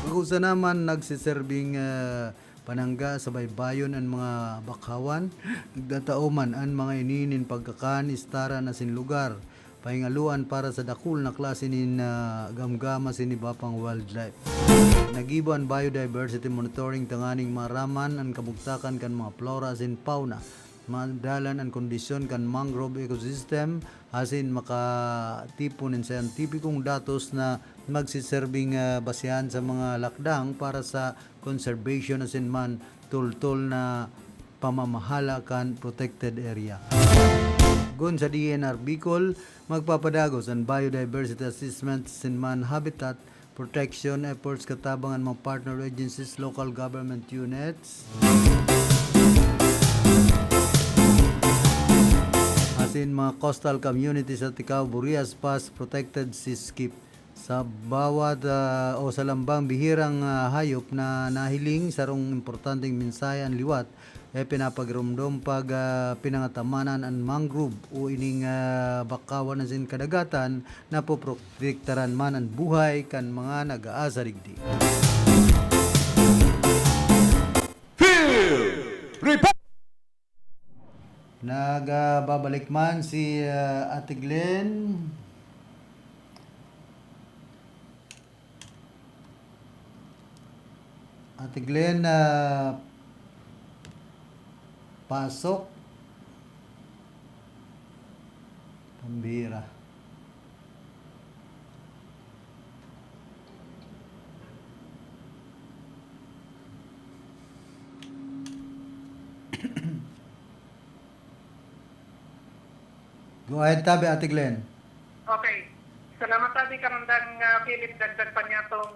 Pag-usa naman nagsiserving panangga sa baybayon ang mga bakawan, nagdatauman ang mga ininin pagkakan istaran asin lugar, pahingaluan para sa dakul na klase nin gamgama sinibapang wildlife. Nagiban biodiversity monitoring tanganing maraman ang kabugtakan kan mga flora asin fauna, madalan ang kondisyon kan mangrove ecosystem asin makatipon ng scientificong datos na magsiserving basehan sa mga lakdang para sa conservation asin man tultol na pamamahala kan protected area. Gun sa DNR Bicol, magpapadagos ang biodiversity assessment asin man habitat protection efforts katabangan mga partner agencies, local government units, asin mga coastal communities at ikaw Burias Pass protected seaskip. Sa bawat o sa lambang bihirang hayop na nahiling sarong importanteng mensahe ang liwat pinapagramdom pag pinangatamanan ang mangrove o ining bakawan na sin kadagatan na poprotektaran man ang buhay kan mga nag-aasa digdi. Field Report! Nagbabalik man si Ate Glenn. Ate Glenn, pasok. Pambira. Go ahead, tabi, Ate Glenn. Okay. Salamat tabi karandang Philip, dagdag pa niya itong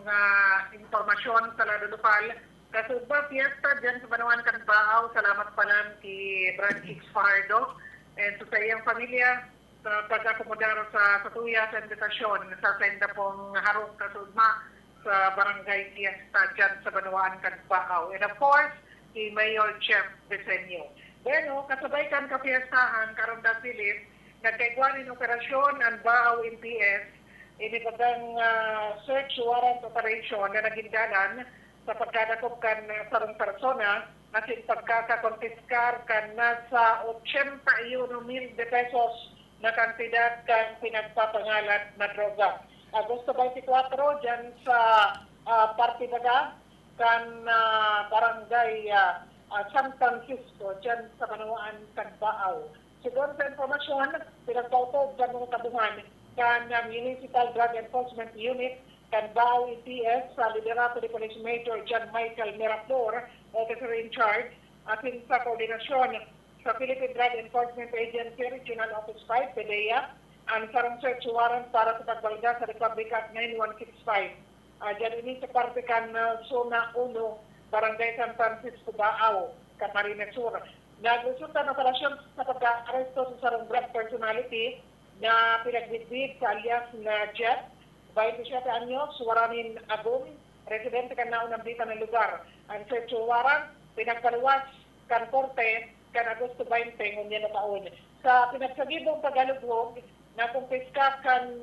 informasyon sa Lado Lupal. Kasi ba, fiesta dyan sa Banawan Kanbaaw, salamat pa lang kay Brad Hicks Fardo and sa iyang pamilya sa pag-akomodaro sa tuya sa invitasyon sa senda pong harong kasudma sa Barangay Fiesta dyan sa Banawan Kanbaaw. And of course, kay Mayor Jeff Desenio. Bueno, kasabay kan ka-fiestahan, karandang Philip, nagkaigwan ng operasyon ang Baaw MPS, inibagang search warrant operation na nagindalan sa pagkadakop kan sarong persona at yung pagkakakonfiskar kan nasa 81,000 pesos na kantidad kan pinagpapangalat na droga. Agosto 24 dyan sa Partibaga kan Barangay San Francisco dyan sa Manawaan, Kanbaaw. Siguro sa informasyon, pinagpautog dyan mga kabungan kan Municipal Drug Enforcement Unit, Kanbaaw EPS, sa liderato ni Police Major John Michael Miraflor, officer in charge, atin sa koordinasyon sa Philippine Drug Enforcement Agency Regional Office 5, PDEA, ang sarong search warrant para sa pagbalga sa Republic Act 9165. Diyan ini sa parte kan Zona 1, Barangay San Francisco, Baaw, Camarines Sur. Naglusutan ng operasyon sa pagka-aresto sa sarong drug personality na pinagbitbit sa alias na Jet, 27 anyos, Waranin Agong, residente kan naunang bita ng lugar. Ang search warrant, pinagpaluwas kan Korte, kan Agosto 20, ngunyan na taon. Sa pinagsagibong paghalughog, na kumpiska kan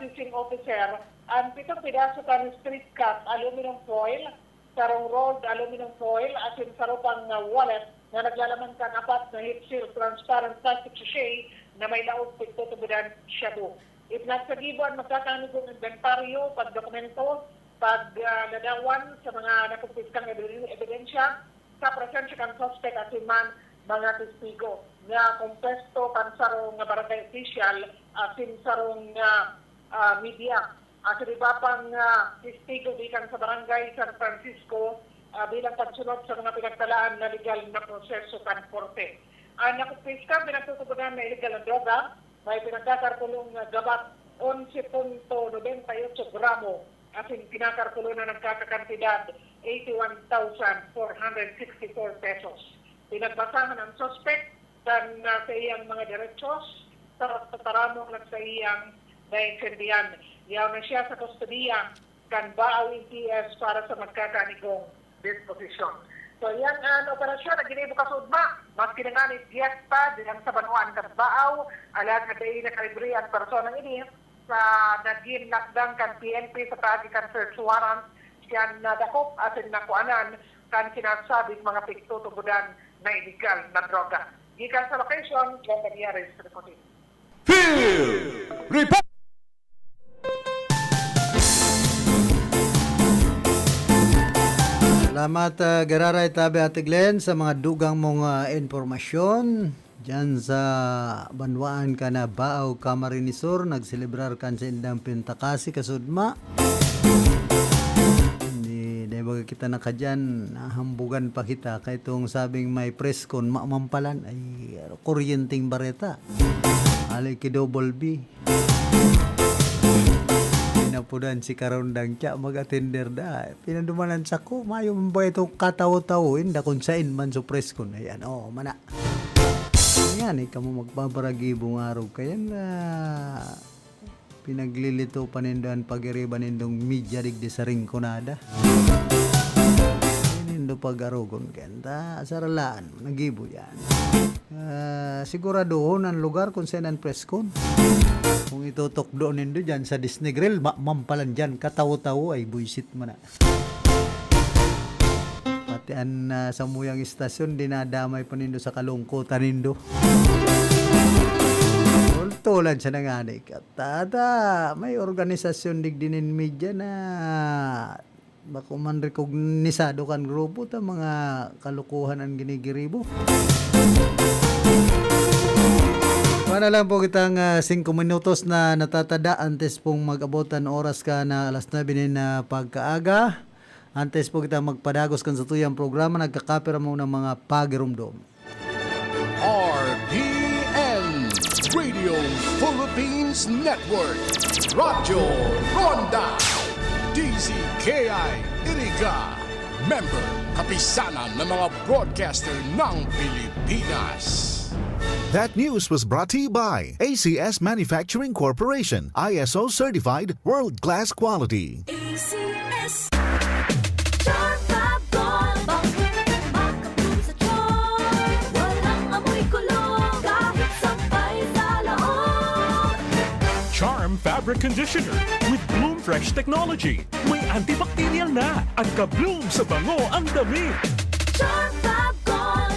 teaching officer ang 7 pidaso kan street cut aluminum foil, sarong rolled aluminum foil, asin sarupang wallet na naglalaman kan 4 na heat seal transparent plastic sachet na may laog pagtutubudan shabu. Ipnagsagibuan magkakanig ng inventaryo, pagdokumento, pagladawan sa mga nakumpiskang ebidensya sa presensya kan suspect at man mga testigo nga kumpesto kan sarong nga barangay official asin sarong media. Asin iba pang testigo bilang sa barangay San Francisco bilang pagsunod sa mga pinagtalaan na legal na proseso kan korte. Ang nakumpiska pinagtutubunan na illegal na droga, may pinagkakartulong gabat 11.98 gramo asin kinakartulo na nagkakakantidad 81,464 pesos. Pinagbasahan ang suspect kan sa iyang mga derechos sa taramong sa iyang naintindihan. Yaw na siya sa kustodiya kan Baaw ETS para sa magkakanigong disposisyon. So yan ang operasyon na ginibukas udma. Mas kinanganit pa diyan sa Banuan kan Baaw, alam na dahi na kalibre ang personang ini sa naging lockdown kan PNP sa pagi kan search warrant siya nadakop at nakuanan kan sinasabing mga pagtutubudan na illegal na droga. Gikan sa location, John Gutierrez reporting. Field Report! Salamat Gararay Tabi Ate Glenn sa mga dugang mong informasyon. Diyan sa Banwaan ka na Baaw Camarinesor, nagselebrar kan sa indang Pintakasi kasudma. Baga kita na kadyan, hambugan pa kita kay itong sabing may preskon mamampalan ay kuryenteng bareta alay ki double B pinapudan si karundang tiya mag-attender da pinadumanan sa ko mayo mabay itong kataw-tawin da kung sain man so preskon ayan mana yan kamo magbabaragi bungarog kaya na pinaglilito panindoan pag-iriban nindong media digdi sa ringkonada. Nindo pag-arogon kenta saralaan nagibo yan. Siguraduhon ang lugar kung saan ang preskon. Kung itutok doon nindo dyan sa Disney Grill, mampalan dyan, katawo-tawo ay buisit mo na. Pati ang sa muyang istasyon, dinadamay pa nindo sa kalungkutan nindo. Tulad sa nanganik at may organisasyon digdinin media na bako man rekognisado kan grupo ta mga kalukuhan ang ginigiribo. Para lang po kitang 5 minutos na natatada antes pong mag-abotan oras ka na alas 9 na pagkaaga. Antes po kita magpadagos kan sa tuyang programa nagkakapira mo ng mga pagirumdom. RPN Radio Philippines Network, Radyo Ronda, DZKI Iriga, member kapisanan ng mga broadcaster ng Pilipinas. That news was brought to you by ACS Manufacturing Corporation, ISO certified world-class quality. ACS. Charm Fabric Conditioner with Bloom Fresh Technology. May antibacterial na at ka-bloom sa bango ang damit. Charm Fab Gold.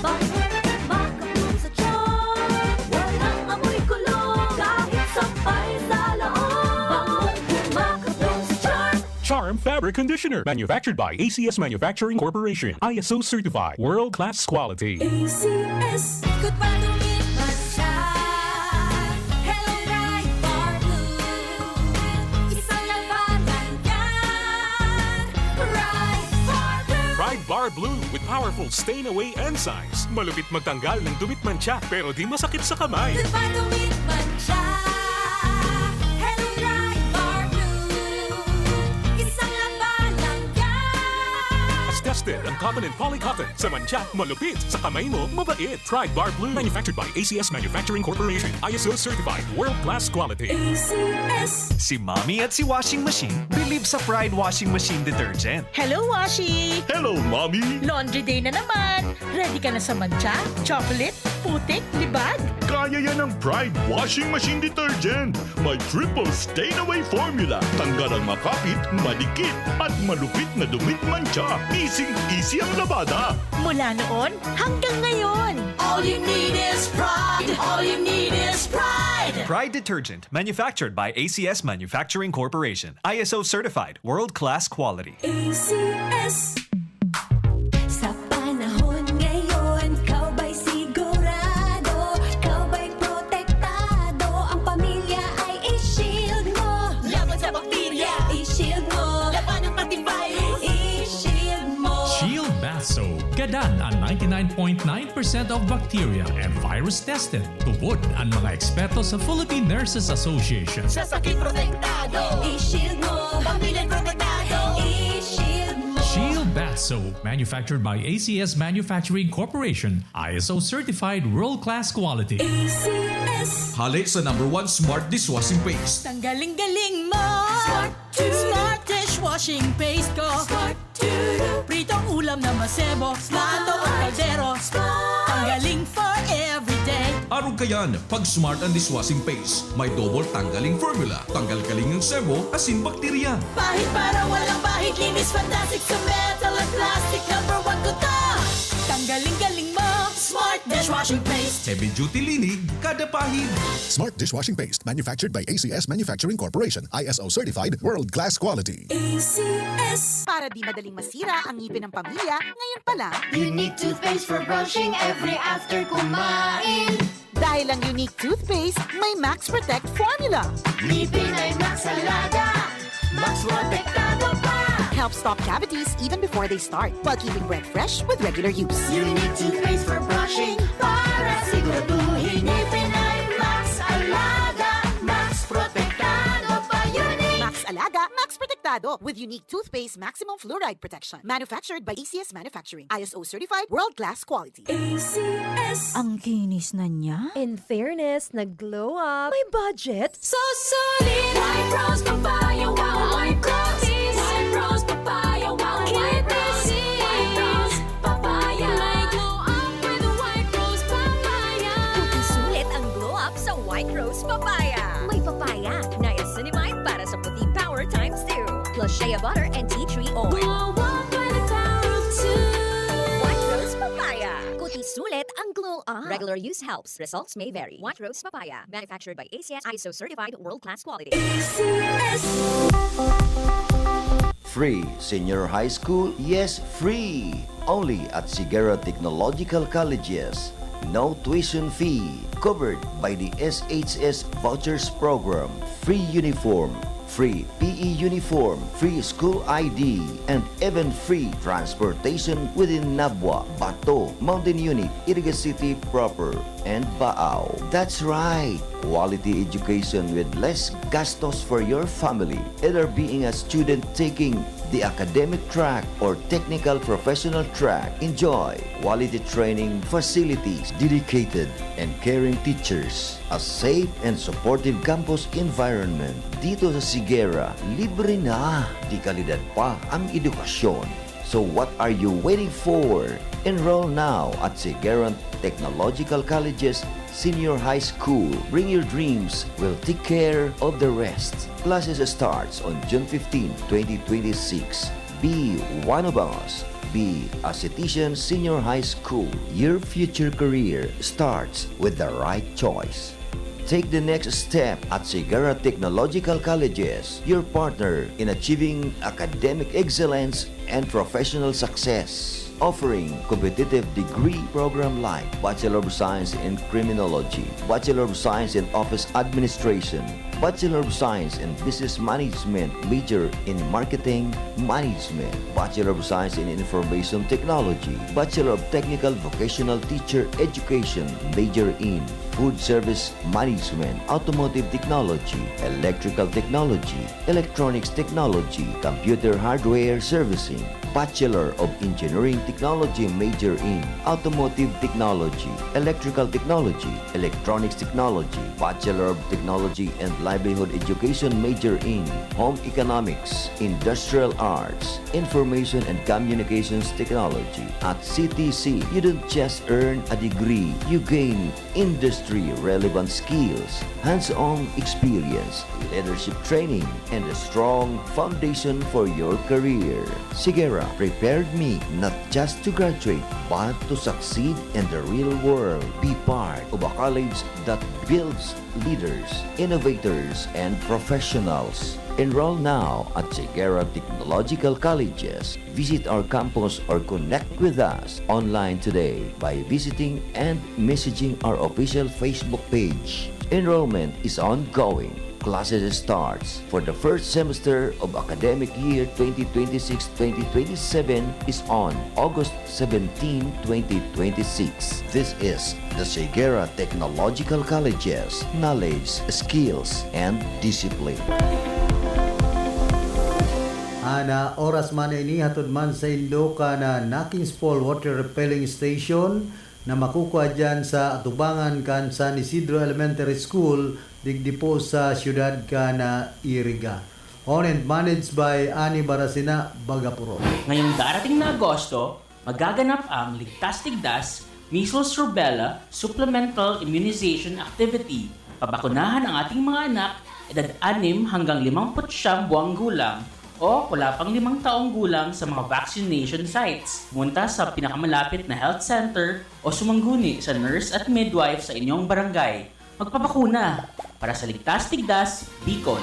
Maka-bloom sa charm. Walang amoy kulong kahit sampay sa loob. Maka-bloom sa charm. Charm Fabric Conditioner. Manufactured by ACS Manufacturing Corporation. ISO certified world-class quality. ACS. Good pa dumit man siya. Hello, Bright Bar Blue. Isang labanan yan. Bright Bar Blue. Pride Bar Blue with powerful stain-away enzymes. Malupit magtanggal ng dumit mancha pero di masakit sa kamay. Good pa dumit man siya. Hello, Bright Bar Blue. Isang labanan yan. As tested ang cotton and polycotton. Sa mancha, malupit. Sa kamay mo, mabait. Pride Bar Blue. Manufactured by ACS Manufacturing Corporation. ISO certified world-class quality. ACS. Si Mommy at si Washing Machine believe sa Pride Washing Machine Detergent. Hello, Washi! Hello, Mommy! Laundry day na naman. Ready ka na sa mancha, chocolate, putik, libag. Kaya yan ng Pride Washing Machine Detergent. May triple stain-away formula. Tanggal ang makapit, madikit, at malupit na dumit mancha. Easy ang labada. Mula noon hanggang ngayon. All you need is pride. All you need is pride. Pride Detergent, manufactured by ACS Manufacturing Corporation. ISO certified, world-class quality. ACS. Sa panahon ngayon, kau ba'y sigurado? Kau ba'y protektado? Ang pamilya ay i-shield mo. Laban sa bakterya, i-shield mo. Laban ng pati virus, i-shield mo. Shield Bath Soap. Gadan ang 99.9% of bacteria and virus tested. Tupod ang mga eksperto sa Philippine Nurses Association. Sa sakit protektado, i-shield mo. Pamilya protektado, i-shield mo. Shield Bath Soap, manufactured by ACS Manufacturing Corporation, ISO certified world-class quality. ACS. Halik sa #1 Smart Dishwashing Paste. Tanggaling-galing mo. Smart dishwashing paste ko. Pritong ulam na masebo. Plato o kaldero. Tanggaling for everyday. Arog kayan, pag Smart and Dishwashing Paste, may double tanggaling formula. Tanggal-galing ng sebo, asin bakterya. Bahid para walang bahid. Linis fantastic sa metal at plastic. #1 ko to. Tanggaling-galing mo. Smart dishwashing paste. Heavy duty linig, kada pahid. Smart Dishwashing Paste, manufactured by ACS Manufacturing Corporation. ISO certified, world-class quality. ACS. Para di madaling masira ang ngipin ng pamilya, ngayon pa lang. Unique toothpaste for brushing every after kumain. Dahil ang unique toothpaste, may Max Protect formula. Ngipin ay Max Alaga. Max Protektado pa. Helps stop cavities even before they start, while keeping breath fresh with regular use. Unique toothpaste for brushing para siguraduhin ngipin ay Max Alaga. Max Protektado pa. Unique. Max Alaga, Max Protectado with unique toothpaste maximum fluoride protection. Manufactured by ACS Manufacturing. ISO certified, world-class quality. ACS. Ang kinis na niya. In fairness, nag-glow up. May budget. So solid. White Rose Papaya, wow, white roses. White Rose Papaya, wow, white roses. White Rose Papaya. May glow up with White Rose Papaya. Sulit ang glow up sa White Rose Papaya. May papaya, niacinamide para sa puti power times 2. Plus shea butter and tea tree oil. Glow up with the power of 2. White Rose Papaya. Kuti sulit ang glow up. Regular use helps. Results may vary. White Rose Papaya. Manufactured by ACS ISO certified world-class quality. ACS. Free senior high school? Yes, free! Only at Sigera Technological Colleges. No tuition fee. Covered by the SHS Vouchers Program. Free uniform. Free PE uniform, free school ID, and even free transportation within Nabwa, Bato, Mountain Unit, Iriga City proper, and Baao. That's right! Quality education with less gastos for your family, either being a student taking the academic track or technical professional track. Enjoy quality training facilities, dedicated and caring teachers, a safe and supportive campus environment. Dito sa Sigera, libre na, di kalidad pa ang edukasyon. So what are you waiting for? Enroll now at Sigera Technological Colleges Senior High School. Bring your dreams, we'll take care of the rest. Classes starts on June 15, 2026. Be one of us. Be a Citizen Senior High School. Your future career starts with the right choice. Take the next step at Sigera Technological Colleges, your partner in achieving academic excellence and professional success. Offering competitive degree program like Bachelor of Science in Criminology, Bachelor of Science in Office Administration, Bachelor of Science in Business Management, major in Marketing Management, Bachelor of Science in Information Technology, Bachelor of Technical Vocational Teacher Education, major in food service management, automotive technology, electrical technology, electronics technology, computer hardware servicing, Bachelor of Engineering Technology major in Automotive Technology, Electrical Technology, Electronics Technology, Bachelor of Technology and Livelihood Education major in Home Economics, Industrial Arts, Information and Communications Technology. At CTC, you don't just earn a degree, you gain industry-relevant skills, hands-on experience, leadership training, and a strong foundation for your career. Sigera prepared me not just to graduate, but to succeed in the real world. Be part of a college that builds leaders, innovators, and professionals. Enroll now at Sigera Technological Colleges. Visit our campus or connect with us online today by visiting and messaging our official Facebook page. Enrollment is ongoing. Classes starts for the first semester of academic year 2026-2027 is on August 17, 2026. This is the Sigera Technological Colleges. Knowledge, skills, and discipline. Ana oras man ini hatod man sa Ilocos na Nakings Fall Water Repelling Station na makukuha dyan sa atubangan kan San Isidro Elementary School digdi po sa siyudad ka na Iriga. Owned and managed by Ani Barasina, Bagapuro. Ngayong darating na Agosto, magaganap ang Ligtas Tigdas Measles Rubella Supplemental Immunization Activity. Pabakunahan ang ating mga anak edad 6 hanggang 59 buwang gulang o wala pang 5 taong gulang sa mga vaccination sites. Pumunta sa pinakamalapit na health center o sumangguni sa nurse at midwife sa inyong barangay. Magpapakuna para sa Ligtas Tigdas, Bicol.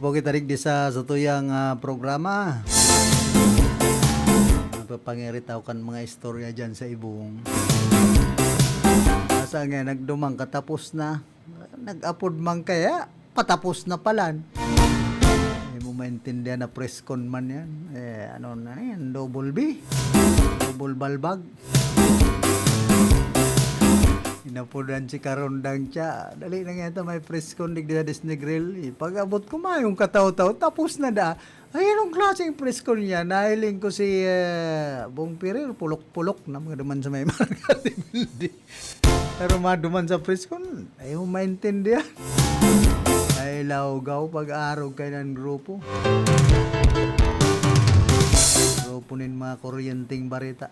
po kita rin sa tuyang programa. Papangiritaw kan mga istorya dyan sa ibong. Asa nga nagdumang katapos na. Nag-upload man kaya, patapos na palan. Hindi mo maintindihan na press con man yan. Ano na yan, double B. Double balbag. Inapudan si Karondang siya. Dali na nga ito, may press con di sa Disney Grill. Pag-abot ko yung kataw-taw, tapos na da. Ay, anong klaseng press con niya? Nahiling ko si Bong Pirir, pulok-pulok na mga duman sa may Margati building. Pero maduman sa press con, ayaw maintindihan. Ay, laugaw pag-arog kayo ng grupo. Grupo nin mga kuryenteng barita.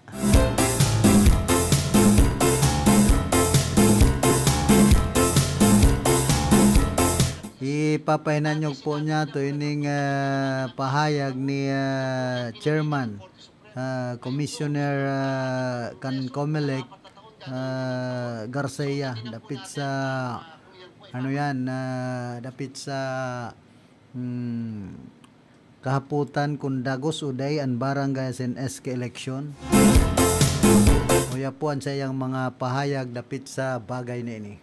Ipapahinanyog po niya to ining pahayag ni Chairman Commissioner kan Comelec Garcia dapit sa dapit sa kahaputan kung Dagos Uday ang barangay sa SK election. Uya po ang sayang mga pahayag dapit sa bagay na ini.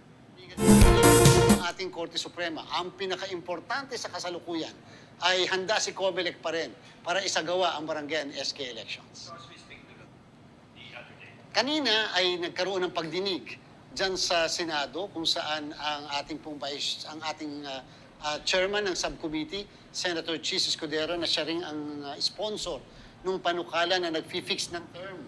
Ang ating Korte Suprema, ang pinaka-importante sa kasalukuyan ay handa si Comelec pa rin para isagawa ang barangay and SK elections. Kanina ay nagkaroon ng pagdinig dyan sa Senado kung saan ang ating chairman ng subcommittee, Senator Chis Escudero, na siya rin ang sponsor nung panukala na nag-fix ng term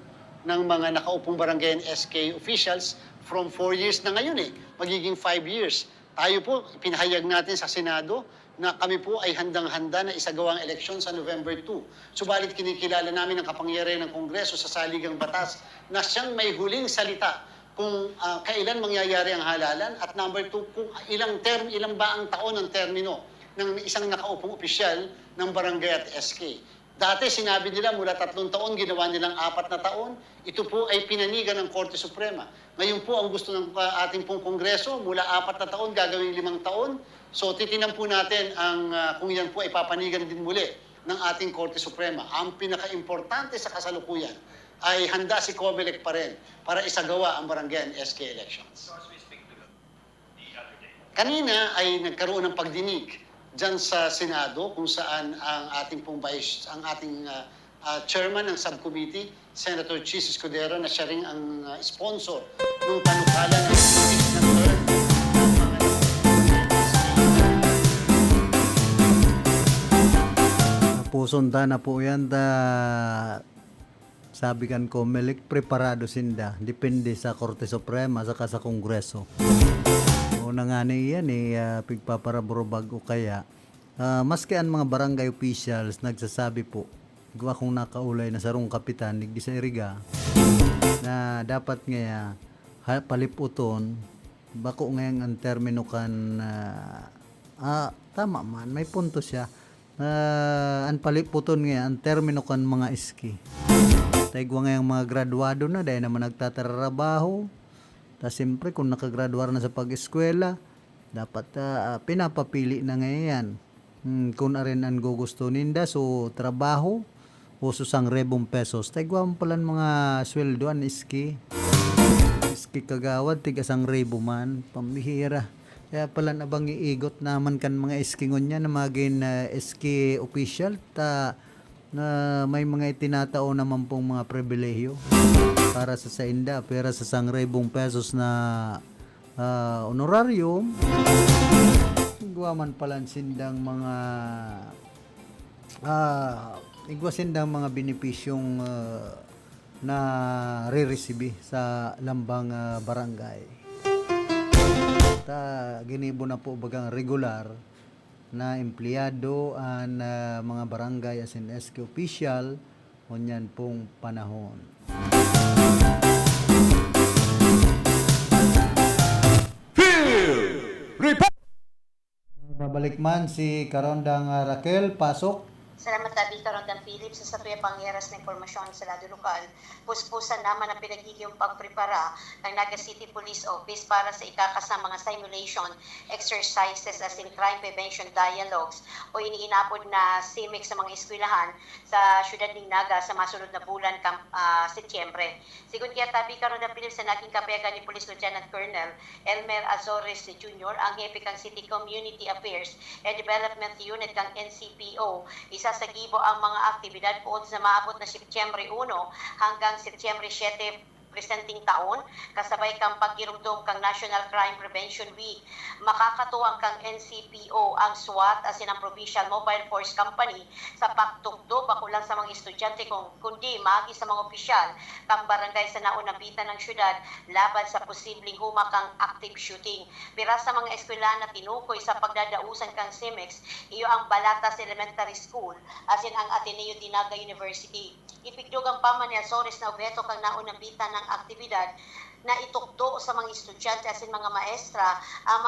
ng mga nakaupong barangay and SK officials from 4 years na ngayon magiging 5 years. Tayo po, pinahayag natin sa Senado na kami po ay handang-handa na isagawa ang eleksyon sa November 2. Subalit kinikilala namin ang kapangyarihan ng Kongreso sa saligang batas na siyang may huling salita kung kailan mangyayari ang halalan at number 2, kung ilang ba ang taon ang termino ng isang nakaupong opisyal ng barangay at SK. Dati sinabi nila mula 3 taon, ginawa nilang 4 na taon. Ito po ay pinanigan ng Korte Suprema. Ngayon po ang gusto ng ating pong Kongreso, mula 4 na taon, gagawing 5 taon. So titinan po natin kung yan po ay papanigan din muli ng ating Korte Suprema. Ang pinaka-importante sa kasalukuyan ay handa si Comelec pa rin para isagawa ang barangay and SK elections. Kanina ay nagkaroon ng pagdinig dyan sa Senado kung saan ang ating chairman ng subcommittee, Senator Chis Escudero, na siya rin ang sponsor nung panukala ng fix ng term. Pusonda na po yan sabi kan Comelec, preparado sinda. Depende sa Korte Suprema saka sa Kongreso. Una nga niyan pigpaparaburubag o kaya maski ang mga barangay officials nagsasabi po gawa kung nakaulay na sarong kapitan nigdi sa iriga na dapat nga paliputon bako ngayang ang termino kan tama man may punto siya ang paliputon nga ang termino kan mga iski taigwa ngayang mga graduado na dahil naman nagtatrabaho. Ta siyempre kung nakagraduar na sa pag-eskwela, dapat pinapapili na ngayon. Kung arin ang gugusto ninda, so trabaho, o susang pesos. Taigwam palan mga sweldoan iski. Iski kagawad, tigasang rebo man, pambihira. Kaya pala nabang iigot naman kan mga iski ngunya na maging iski official, na may mga itinatao naman pong mga pribilehiyo para sa sainda, pera sa 100 pesos na honorarium. Igwaman pala sindang mga sindang mga benepisyong na re-receive sa lambang barangay. Ginibo na po bagang regular na empleyado ang mga barangay as in SK official kunyan pong panahon. Babalik man si Karondang Raquel, pasok. Salamat tabi karon ng Philip sa satuya pangyaras na impormasyon sa lado lokal. Puspusan naman ang pinagiging pagprepara ng Naga City Police Office para sa ikakasang mga simulation exercises as in crime prevention dialogues o iniinapod na CIMIC sa mga eskwelahan sa syudad ng Naga sa masunod na bulan Setyembre. Sigun kaya tabi karon ng Philip sa naging kapayagan ni Police Lieutenant Colonel Elmer Azores Jr. ang hepe kang City Community Affairs and Development Unit kang NCPO. Isa sa gibo ang mga aktibidad pood sa maabot na Setyembre 1 hanggang Setyembre 7 presenting taon, kasabay kang pagirumdum kang National Crime Prevention Week. Makakatuwang kang NCPO ang SWAT as in ang Provincial Mobile Force Company sa pagtukdo bakulang sa mga estudyante kundi magi sa mga opisyal kang barangay sa naunang bitan ng syudad laban sa posibleng humakang active shooting. Pira sa mga eskwelahan na tinukoy sa pagdadausan kang CIMEX, iyo ang Balatas Elementary School as in ang Ateneo de Naga University. Ipigdog ang paman ni Azores na objeto kang naunang bitan ng aktibidad na itukdo sa mga estudyante as in mga maestra ang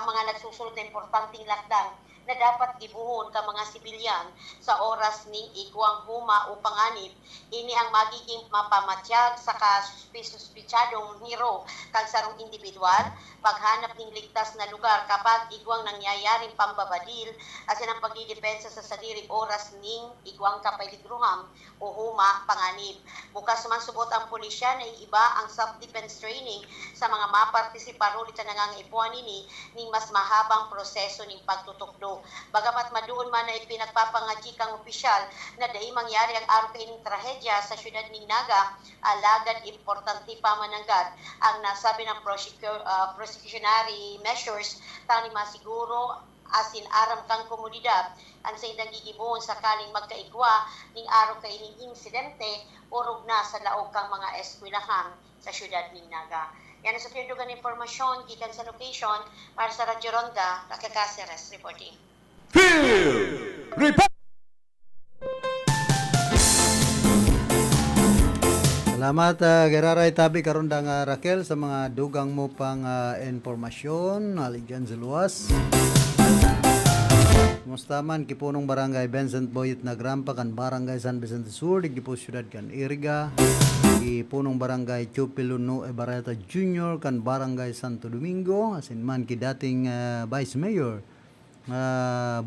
mga nagsusunod na importanteng lakdang na dapat gibuhon ka mga sibilyan sa oras ning igwang huma o panganib. Ini ang magiging mapamatyag sa kasuspitsadong hero kang sarong individual, paghanap ng ligtas na lugar kapag igwang nangyayaring pambabadil as in ang pagdidepensa sa sadiring oras ning igwang kapailigruham o huma panganib. Bukas man subot ang pulisya na iba ang self-defense training sa mga mapartisipar ulit sa nangangaipuan nini ning mas mahabang proseso ning pagtutukdo. Bagamat maduon man na ipinagpapangadji kang opisyal na dahil mangyari ang araw kaining trahedya sa syudad ng Naga, alagad importante pa mananggad ang nasabi ng prosecutionary measures tani masiguro asin aram kang komunidad ang sa indang gigibuhon sakaling magkaigwa ning araw kaining insidente urog na sa laog kang mga eskwelahan sa syudad ng Naga. Yan ang sa pindugan informasyon gikan sa location para sa Radyo Ronda, Nakakaseres reporting. Field Report! Salamat Geraray tabi karon dang Raquel sa mga dugang mo pang informasyon aligyan sa luwas. Kumusta man kipunong barangay Vincent Boyet Nagrampa kan barangay San Vicente Sur di Gipo Ciudad kan Iriga, kipunong barangay Chupiluno Ebarata Jr. kan barangay Santo Domingo asin man ki dating Vice Mayor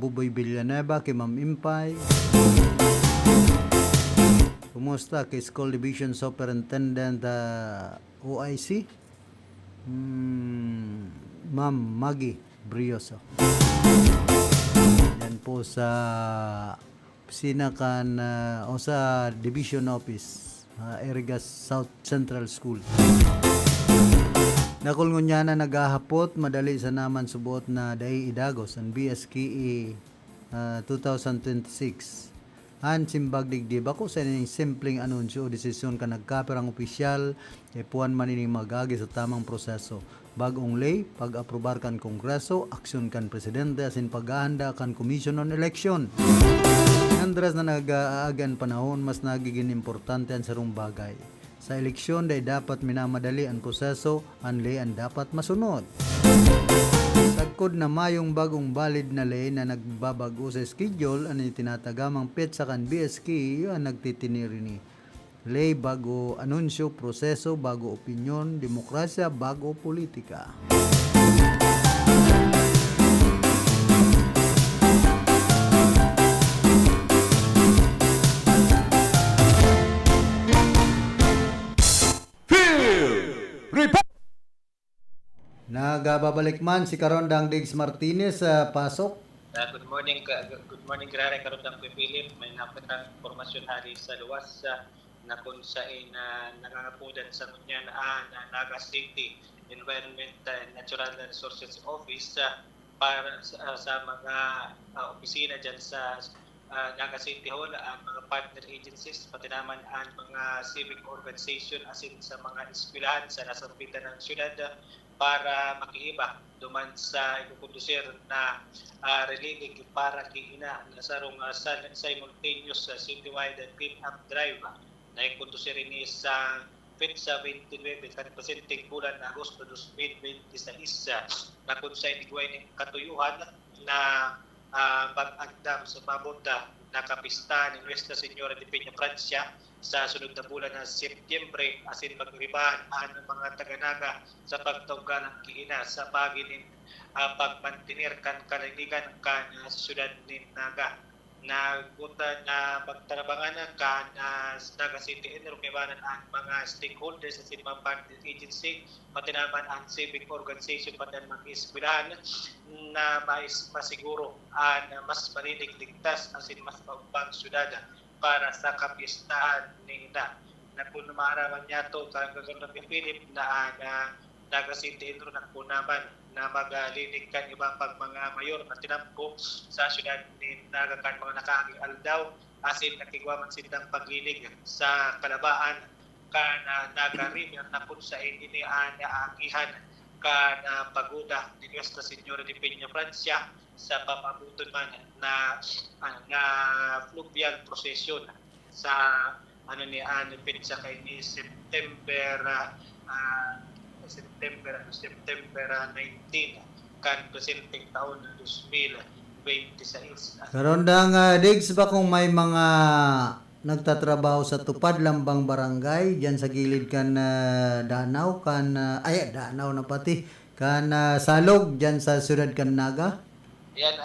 Buboy Villanueva kay Ma'am Impay. Kumusta kay School Division Superintendent OIC Ma'am Maggie Brioso. Yan po sa opisina kan o sa Division Office Erigas South Central School. Nakulngon niya na naghahapot madali sa naman subot na dahi idagos ang BSKE 2026. Han simbag digdib ako sa inyong simpleng anunsyo o desisyon ka nagkaperang opisyal kay puan manining magagi sa tamang proseso. Bagong lay, pag-aprobar kan kongreso, aksyon kan presidente asin paghahanda kan commission on election. Andras na nag-aagan panahon mas nagiging importante ang sarong bagay. Sa eleksyon day dapat minamadali ang proseso, ang lay ang dapat masunod. Sagkod na mayong bagong valid na lay na nagbabago sa schedule ang tinatagamang petsa kan BSK ang nagtitiniri ni. Lay bago anunsyo, proseso bago opinyon, demokrasya bago politika. Nagababalik man si Karondang Diggs Martinez sa pasok. Good morning, Grare Karondang Philip. May napatang informasyon hari sa luwas na kung saan nangangapudan sa kunyan na Naga City Environment and Natural Resources Office para sa mga opisina dyan sa Naga City Hall, ang mga partner agencies, pati naman ang mga civic organization asin sa mga eskwelahan sa nasampitan ng syudad para makiiba duman sa ikukondusir na relilig para kiina na sarong simultaneous citywide clean-up drive na ikukondusir ini sa petsa 29 kan presenting bulan Agosto 2026 na kung sa inigway ng katuyuhan na pag-agdam sa pamunta nakapista ni Nuestra Señora de Peña Francia sa sunod na bulan ng Setyembre asin magribahan ang mga taga-Naga sa pagtawgan ng kiina sa paginin pagmantinir kan kalinigan kan sa syudad ni Naga na guta na magtarabangan kan sa Naga City and rumibanan ang mga stakeholders sa Sinimang Public Agency pati naman ang civic organization pati ang mga eskwelahan na masiguro na mas malinig ligtas asin mas maubang syudad para sa kapistahan ni Ina. Na kung maaraman niya ito, karagdagan ng Philip na Naga City Indro na po naman na maglinig kan iba pag mga mayor na tinampo sa syudad ni Naga kan mga nakaaging aldaw asin nakigwaman sindang paglinig sa kalabaan kan Naga River na kung sa iniaan na agihan kan pagoda ni Nuestra Señora de Peña Francia sa pamabuton man na fluvial procession sa pinsa kay ni September 19 kan presenteng taon 2026. Karon dang digs ba kung may mga nagtatrabaho sa tupad lambang barangay diyan sa gilid kan Danau kan Danau na pati kan Salog diyan sa siyudad kan Naga? Yan,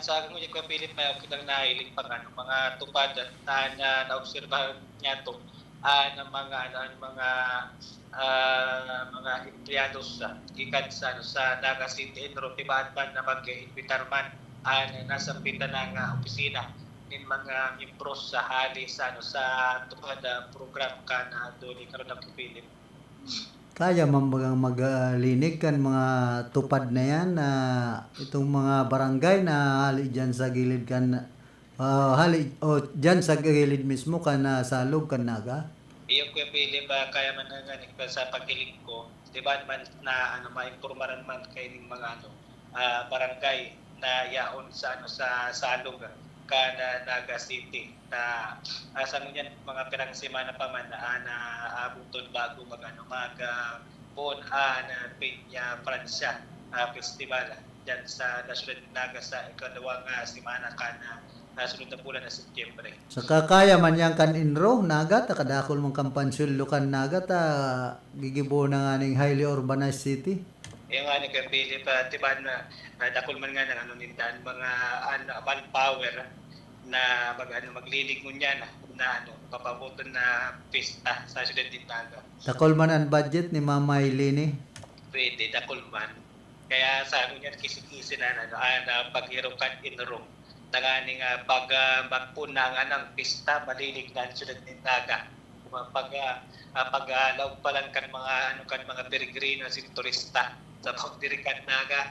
sa akin ko Philip may kitang nahiling pang mga tupad na naobserbahan niya to ng mga empleyado sa gikan sa Naga City and Rotiban na mag-imbitar man nasa pinta ng opisina ng mga membros sa hali sa tupad program ka na doon karon na Philip. Kaya mambagang maglinig kan mga tupad na yan na itong mga barangay na hali dyan sa gilid kan dyan sa gilid mismo kan Salog kan Naga? Iyo ko Philip kaya man nga sa pagkilig ko, di ba man na maimpormaran man kay ning mga barangay na yaon sa Salog kan Naga City na sa ngunyan mga pirang semana pa man na abuton bago bon na Peña Francia festival dyan sa National Naga sa ikalawang semana kan sunod na bulan na Setyembre. Sa kakaya man yan kan Inro Naga ta kadakol mong kampansyulo kan Naga ta gigibo na nga ning highly urbanized city. Yung nga ni Philip, diba na dakol man nga ng nindan mga manpower na maglilig mo niya na papabuton na pista sa syudad din Naga. Dakol man ang budget ni Mama Ilini? Pwede, dakol man. Kaya sa ano niya kisi-kisi na paghirukan inroom. Nanganing magpuna nga ng pista, malilig na syudad din Naga. Pag-alaw pa lang kan mga peregrino si turista sa pagdirikan Naga,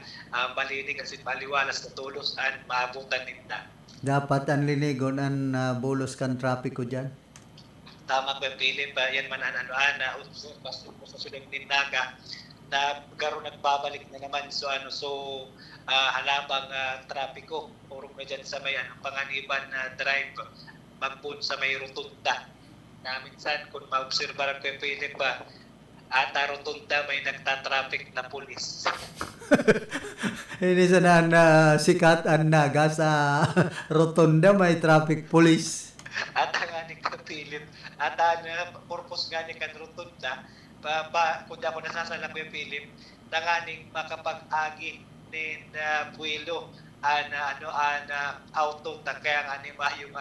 malinig kasi maliwalas na tulos at maabutan nila. Dapat ang linigon ang bolos kan trapiko dyan? Tama ko Philip, yan man na observas ko sa syudad ng Naga na garo nagbabalik na naman halabang trapiko puro na dyan sa may panganiban na drive magpun sa may rotunda na minsan kung maobserbaran ko Philip ata rotunda may nagtatraffic na pulis. Hindi sana sikat ang Naga sa rotunda may traffic police. At nga ni Philip, at purpose nga ni kan rotunda, kung di ako nasasala ko yung Philip, nanganing makapag-agi ni Puelo auto ta kaya nga ni bayong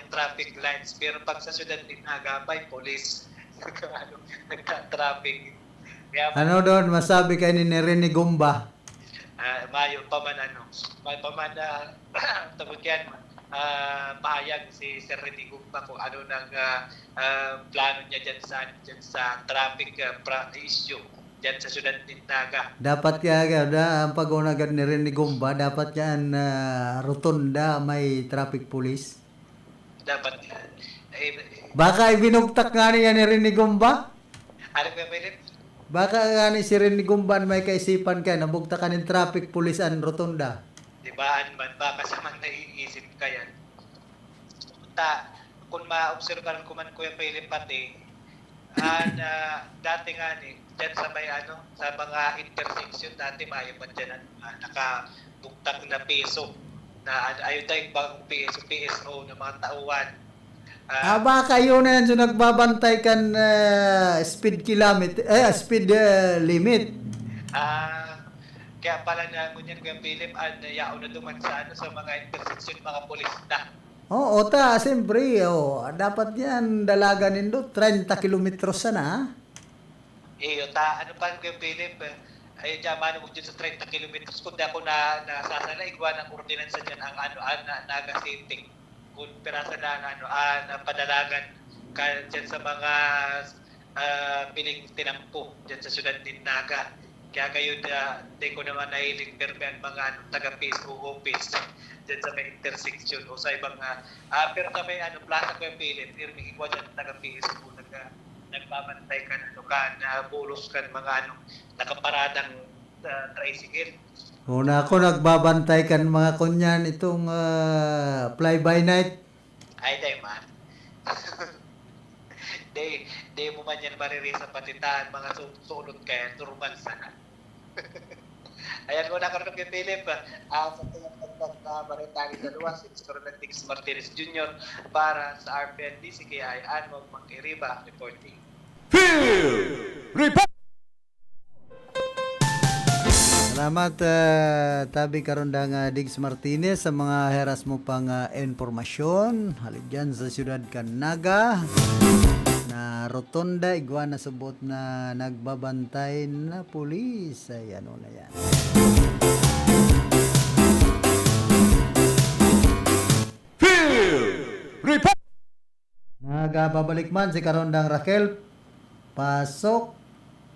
traffic lights pero pag sa syudad din Naga may police nagka-traffic. Ano doon masabi kay ni Nerinig Gumba? Mayo pa man tawag yan pahayag si Sir Rene Gumba kung ano nang plano niya dyan sa traffic issue dyan sa syudad ng Naga. Dapat kaya ang pag-unagan ni Rene Gumba dapat yan rotunda may traffic police. Dapat baka ibinugtak nga niya ni Rene Gumba? Ano ba Philip? Baka nga ni si Rene Gumba may kaisipan ka nabugtakan ng traffic police an rotunda. Dibaan man baka sa man naiisip ka yan. Kung ma-obserbahan ko man Kuya Philip pati dati nga dyan sa may sa mga intersection dati mayo man dyan nakabuktak na peso na ayon tayong bagong PSO ng mga tauhan. Aba kayo na yan so nagbabantay kan speed limit. Kaya pala na ngunyan Kuya Philip, yaon na duman sa mga intersection mga pulis na. Oo, siyempre, dapat yan dalaga nindo 30 kilometros sana. Ano pa Kuya Philip, ay diyan mo dyan sa 30 kilometers kundi ako nasasala igwa ng ordinansa dyan ang Naga City kung pirasa na padalagan dyan sa mga piling tinampo dyan sa syudad din Naga. Kaya kayo di ko naman nahiling perme ang mga taga-PSO office dyan sa may intersection o sa ibang pero sa may plaza ko yung Philip, irming igwa dyan taga-PSO nagbabantay ka bulos ka mga nakaparadang tricycle. Una ako nagbabantay kan mga kunyan itong fly-by-night. Ay, day man. Day mo man yan maririsa patitaan mga sulot kaya normal sana. Ayan mo na karoon kay Philip. Sa tingin na maritani sa luwas, it's Coronadix Martinez Jr. para sa RPNDCKI Anmog Mangkiriba reporting. Field Report! Salamat tabi karon nga Diggs Martinez sa mga heras mo pang informasyon. Halid dyan sa siyudad Naga na rotonda igwa na subot na nagbabantay na pulis. Ay ano na yan. Field Report! Nagababalik man si Karondang Raquel. Pasok.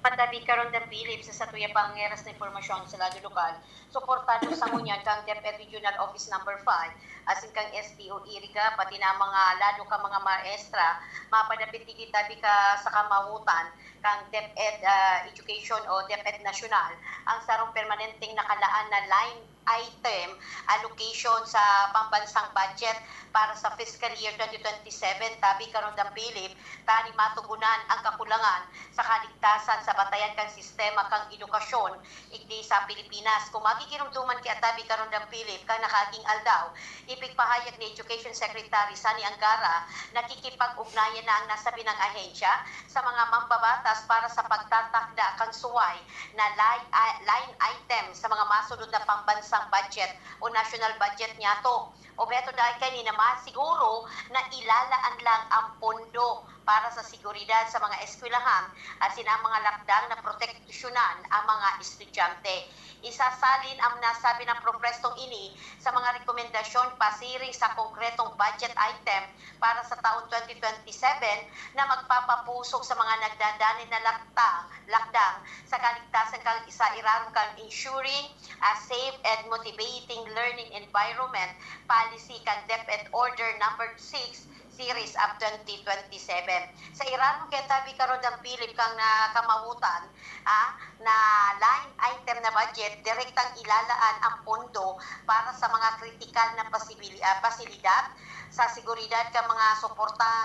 Patabi karon ng Philip sa Satuya Pangeras na informasyon sa lado lokal. Suportado sa ngunyan kang DepEd Regional Office Number 5 asin kang SPO Iriga pati na mga lado ka mga maestra mapadapit tabi ka sa kamahutan kang DepEd Education o DepEd National ang sarong permanenteng nakalaan na line item allocation sa pambansang budget para sa fiscal year 2027 tabi karon ng Philip tani matugunan ang kakulangan sa kaligtasan sa batayan kang sistema kang edukasyon igdi sa Pilipinas kung magigirumduman kay tabi karon ng Philip kang nakaking aldaw ipigpahayag ni Education Secretary Sani Angara nakikipag-ugnayan na ang nasabi ng ahensya sa mga mambabatas para sa pagtatakda kang suway na line item sa mga masunod na pambansang budget o national budget niya to. O beto dahil kanina masiguro na ilalaan lang ang pondo para sa seguridad sa mga eskwelahan at ang mga lakdang na proteksyonan ang mga estudyante. Isasalin ang nasabi ng proprestong ini sa mga rekomendasyon pasiring sa konkretong budget item para sa taon 2027 na magpapapusok sa mga nagdadani na lakdang sa kaligtasan kang isa irarong kang ensuring a safe and motivating learning environment policy kang DepEd Order number 6 series of 2027. Sa Iran, kaya tabi karon ng Philip kang nakamahutan na line item na budget, direktang ilalaan ang pondo para sa mga kritikal na pasilidad sa seguridad ka mga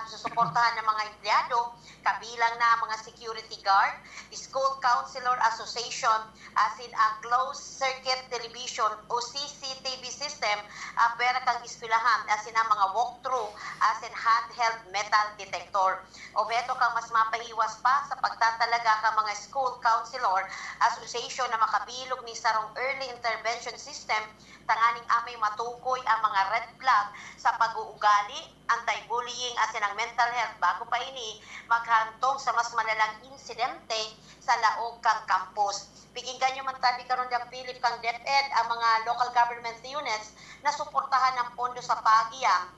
susuportahan ng mga empleyado, kabilang na mga security guard, school counselor association, asin ang closed circuit television o CCTV system, pera kang eskwelahan, asin ang mga walkthrough, asin handheld metal detector. O beto kang mas mapahiwas pa sa pagtatalaga ka mga school counselor association na makabilog ni sarong early intervention system, tanganing amay matukoy ang mga red flag sa pag-uugali, anti-bullying, asin ang mental health bago pa ini maghantong sa mas malalang insidente sa laog kang campus. Pikinggan nyo man tabi karon ng Philip kang DepEd ang mga local government units na suportahan ng pondo sa pagiyang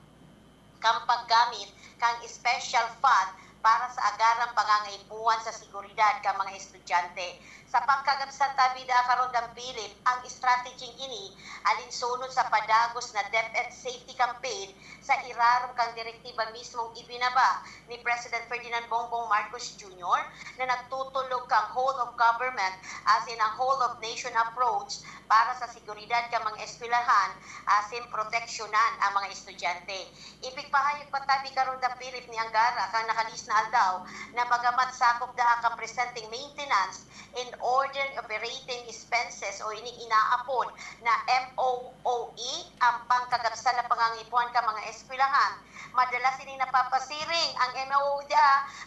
kang paggamit kang special fund para sa agarang pangangaibuan sa seguridad ka mga estudyante. Sa pangkagabsan tabida karon ng Philip, ang strategy ini alinsunod sa padagos na DepEd Safety Campaign sa irarong kang direktiba mismong ibinaba ni President Ferdinand Bongbong Marcos Jr. na nagtutulog kang whole of government as in ang whole of nation approach para sa seguridad ka mga eskwelahan as in proteksyonan ang mga estudyante. Ipigpahayag patabi karon ng Philip ni Angara kang nakalis na aldaw na bagamat sakop daha kang presenting maintenance and Ordinary Operating Expenses o ining inaapod na MOOE ang pangkagabsan na pangangipuan ka mga eskwelahan. Madalas ini napapasiring ang MOOE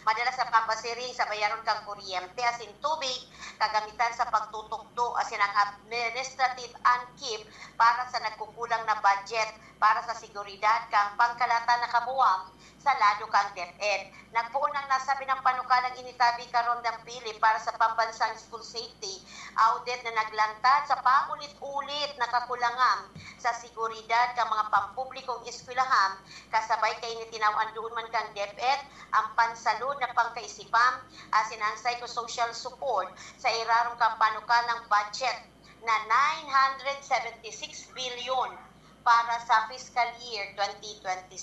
madalas napapasiring sa bayaron kang kuryente asin tubig, kagamitan sa pagtutukdo asin ang administrative upkeep para sa nagkukulang na budget para sa seguridad kang pangkalatan na kabuwang sa lado kang DepEd. Nagpuon ang nasabi ng panukalang initabi karon ng pili para sa pambansang school safety audit na naglantad sa paulit-ulit na kakulangan sa seguridad kang mga pampublikong eskwelahan kasabay kay nitinawan doon man kang DepEd ang pansalud na pangkaisipan asin ang psychosocial support sa irarong kang panukalang budget na 976 billion para sa fiscal year 2027.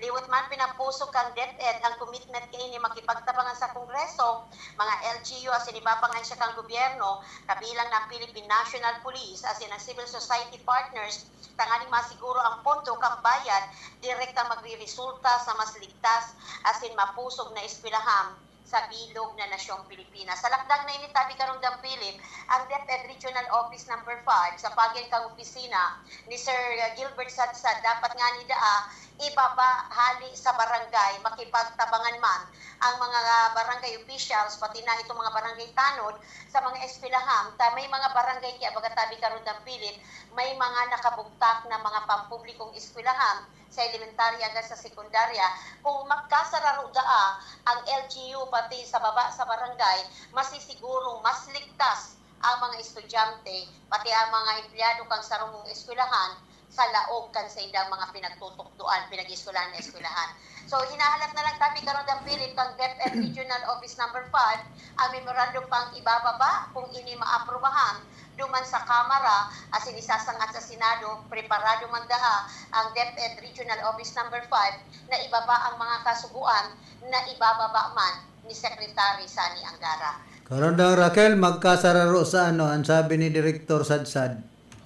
Liwat man pinapusok kang DepEd ang commitment kay ni makipagtabangan sa Kongreso, mga LGU asin ibabangan siya kang gobyerno, kabilang ng Philippine National Police asin ang civil society partners, tanganing masiguro ang pondo kang bayad, direktang magre-resulta sa mas ligtas asin mapusog na eskwelahan sa bilog na nasyong Pilipinas. Sa lakdang na initabi karong Philip, ang DepEd Regional Office No. 5 sa pagyan kang opisina ni Sir Gilbert Sadsad dapat nga ni ibaba hali sa barangay, makipagtabangan man ang mga barangay officials, pati na itong mga barangay tanod sa mga eskwelahan. May mga barangay kaya bagatabi karon ng Philip, may mga nakabugtak na mga pampublikong eskwelahan sa elementarya hanggang sa sekundarya. Kung magkasararo ang LGU pati sa baba sa barangay, masisigurong mas ligtas ang mga estudyante, pati ang mga empleyado kang sarong eskwelahan sa laog kan sa indang mga pinagtutukduan, pinag-eskwelahan na eskwelahan. So, hinahalap na lang tabi karon ng Philip kang DepEd Regional Office No. 5 ang memorandum pang ibababa kung ini maaprubahan duman sa Kamara asin isasangat sa Senado, preparado man ang DepEd Regional Office No. 5 na ibaba ang mga kasubuan na ibababa man ni Secretary Sani Angara. Karon daw Raquel, magkasararo sa ang sabi ni Direktor Sadsad.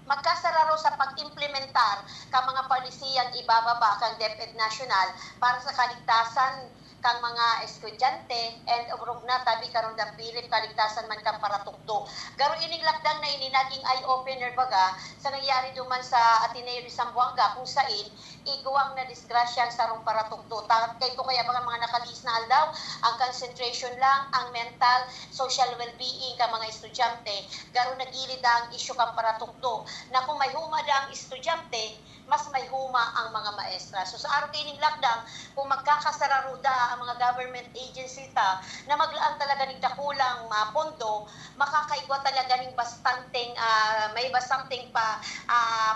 Magkasararo sa pag-implementar ka mga polisiyang ibababa kang DepEd National para sa kaligtasan kang mga estudyante and ubrog na tabi karon ng Philip kaligtasan man kang paratukdo. Garo ining lakdang na ini naging eye-opener baga sa nangyari duman sa Ateneo de Zamboanga kung saan iguwang na disgrasya ang sarong paratukdo. Kay ko kaya mga nakalis na aldaw ang concentration lang, ang mental, social well-being ka mga estudyante. Garo nagilid ang isyu kang paratukdo na kung may humad ang estudyante, mas may huma ang mga maestra. So sa araw kay ining lakdang, kung magkakasararo ang mga government agency na maglaan talaga ng dakulang pondo, makakaigwa talaga ng may bastanteng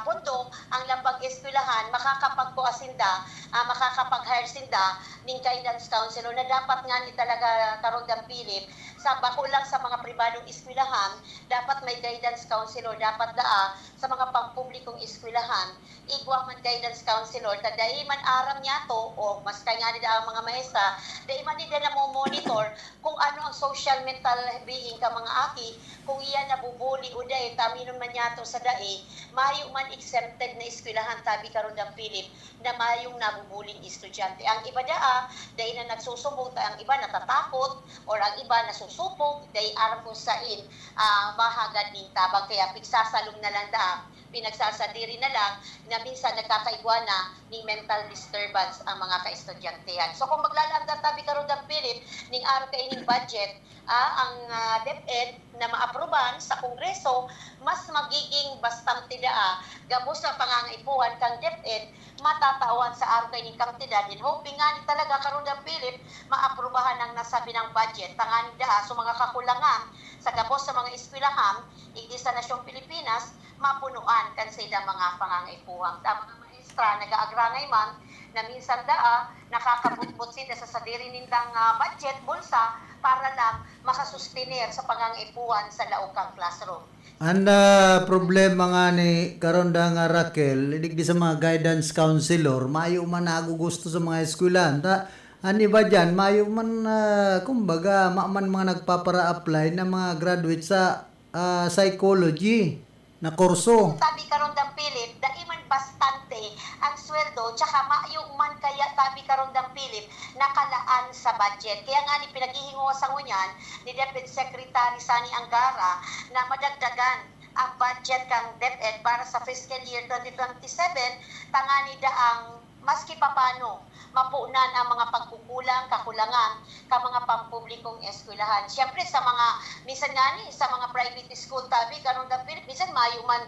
pondo ang lambang eskwelahan, makakapagpuasinda, makakapag-hire sinda ng guidance counselor na dapat nga ni talaga karon ng Philip sa bako lang sa mga pribadong eskwelahan, dapat may guidance counselor, dapat sa mga pampublikong eskwelahan, igwa man guidance counselor, tagdahi man aram niya to, o mas kaya nga nila ang mga maestra, dahil man nila na mo monitor kung ano ang social mental being ka mga aki, kung iyan nabubuli o dahil taminon man niya to sa dahi, mayo man exempted na eskwelahan tabi karon ng Philip na mayong nabubuling estudyante. Ang iba dahil na nagsusubong, ang iba natatakot, or ang iba nasusupong, dahil aram kung sain mahagad ng tabang, kaya pigsasalong na lang pinagsasadiri na lang na minsan nagkakaigwa na ng mental disturbance ang mga kaestudyantehan. So kung maglalaan tabi karon ng Philip ning araw kay ining budget ang DepEd na maaproban sa Kongreso, mas magiging bastante gabos sa pangangaipuhan kang DepEd matatawan sa araw kay ining kantidad. And hoping nga ni talaga karon ng Philip maaprubahan ang nasabi ng budget tangani so mga kakulangan sa gabos sa mga eskwelahan igdi sa nasyong Pilipinas mapunuan kan sa ilang mga pangangaipuhan. Mga maestra nag-aagrangay man na minsan nakakabutbut sila sa sadiri nindang budget, bulsa, para lang makasustenir sa pangangaipuhan sa laog kang classroom. Ang problema nga ni karon nga Raquel, di sa mga guidance counselor, mayo man nagugusto sa mga eskwelahan. Ani ba dyan, mayo man, kumbaga, man mga nagpapara-apply na mga graduate sa psychology na kurso. Sabi karon ng Philip, daiman bastante ang sweldo, tsaka maayo man kaya tabi karon dang Philip nakalaan sa budget. Kaya nga ni pinaghihingusan mo niyan ni Deputy Secretary Sani Angara na madagdagan ang budget kang DepEd para sa fiscal year 2027 tangani daang maski papano mapunan ang mga pagkukulang, kakulangan ka mga pampublikong eskwelahan. Siyempre sa mga minsan nga ni sa mga private school tabi karon da minsan mayo man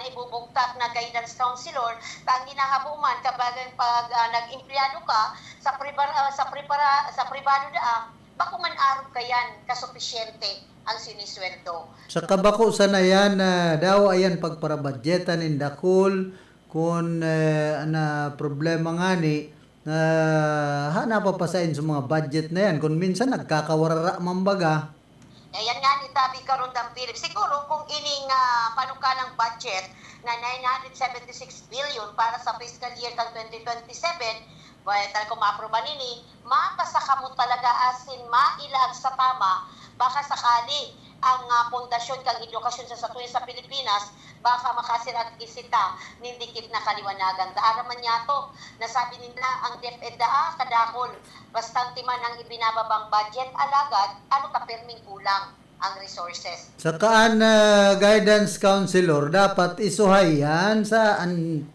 naibubugtak na guidance counselor tang ginahabuman kapag pag nag-empleyado ka sa pribado daang bako man arog kayan kasupisyente ang sinisweldo. Sa kabako sana yan daw ayan pagparabudgetan in dakol kung na problema nga ni hanapapasain sa mga budget na yan kung minsan nagkakawarara mambaga. Ayan nga ni tabi karon dang Philip. Siguro kung ining panukanang budget na 976 billion para sa fiscal year kang 2027, talagang ma-aproba nini, mapasaka mo talaga asin mailag sa tama, baka sakali ang pundasyon kang edukasyon sa satuyo sa Pilipinas, baka makasirag isita nindikit na kaliwanagan. Daaraman niya to, nasabi nila ang DepEd kadakol, bastante man ang ibinababang budget, alagad, ano ka perming kulang ang resources. Sakaan guidance counselor dapat isuhay yan sa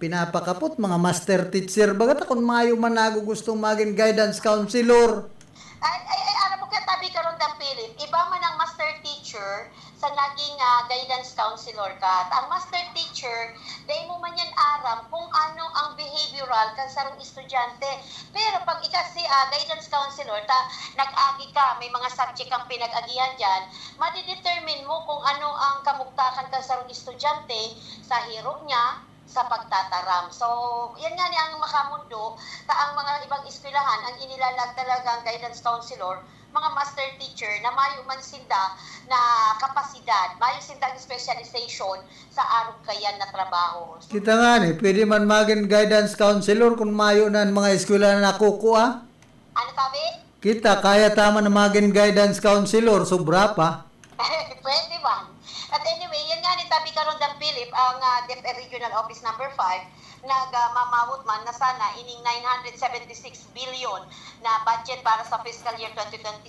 pinapakapot mga master teacher. Bagat akong mayo man gustong maging guidance counselor. Alam mo kaya tabi karon dang Philip, iba man ang master teacher sa naging guidance counselor ka. Ang master teacher, dahil mo man yan aram kung ano ang behavioral kan sarong estudyante. Pero pag ika si guidance counselor, nag-agi ka, may mga subject kang pinag-agihan dyan, madidetermine mo kung ano ang kamugtakan kan sarong estudyante sa hiro niya, sa pagtataram. So, yan nga ni ang makamundo, ang mga ibang eskwelahan, ang inilalag talagang guidance counselor, mga master teacher na mayo man sinda na kapasidad, mayo sinda ang specialization sa arog kayan na trabaho. Kita nga ni, pwede man maging guidance counselor kung mayo na mga eskwelahan na nakukuha. Ano tabi? Kita, kaya tama na maging guidance counselor, sobra pa. Pwede ba? At anyway, yan nga ni tabi karon dang Philip, ang DepEd Regional Office number 5, nagmamawot man na sana ining 976 billion na budget para sa fiscal year 2027,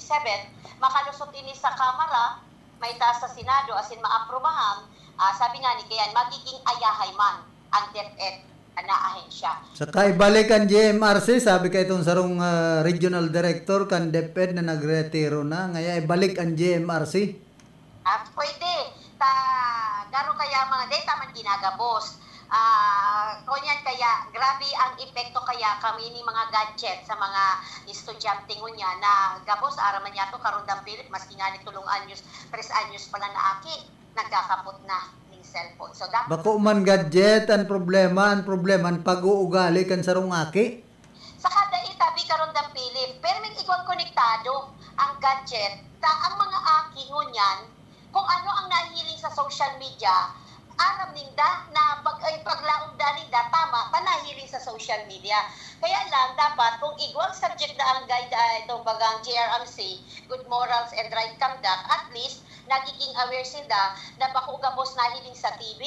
makalusot ini sa Kamara, may taas sa Senado, asin maaprubahan, sabi nga ni kayan, magiging ayahay man ang DepEd na ahensya. Saka ibalik ang GMRC, sabi ka itong sarong regional director kan DepEd na nagretiro na, ngaya ibalik ang GMRC. Pwede. Garo kaya mga data man ginagabos. Kunyan kaya, grabe ang epekto kaya kami ni mga gadget sa mga estudyante niya na gabos, araman niya to karundang Philip, maski nga ni tulong anyos, 3 anyos pala na aki, nagkakapot na ng cellphone. So, bako man gadget, ang problema ang pag-uugali kan sarong aki. Sa kada itabi karundang Philip, pero may igwang konektado ang gadget, ang mga aki ngunyan, kung ano ang nahiling sa social media, aram ninda na paglaong ninda tama panahiling sa social media. Kaya lang dapat kung igwang subject na ang guide itong bagang GRMC, Good Morals and Right Conduct, at least nagiging aware sila na bako gabos nahiling sa TV,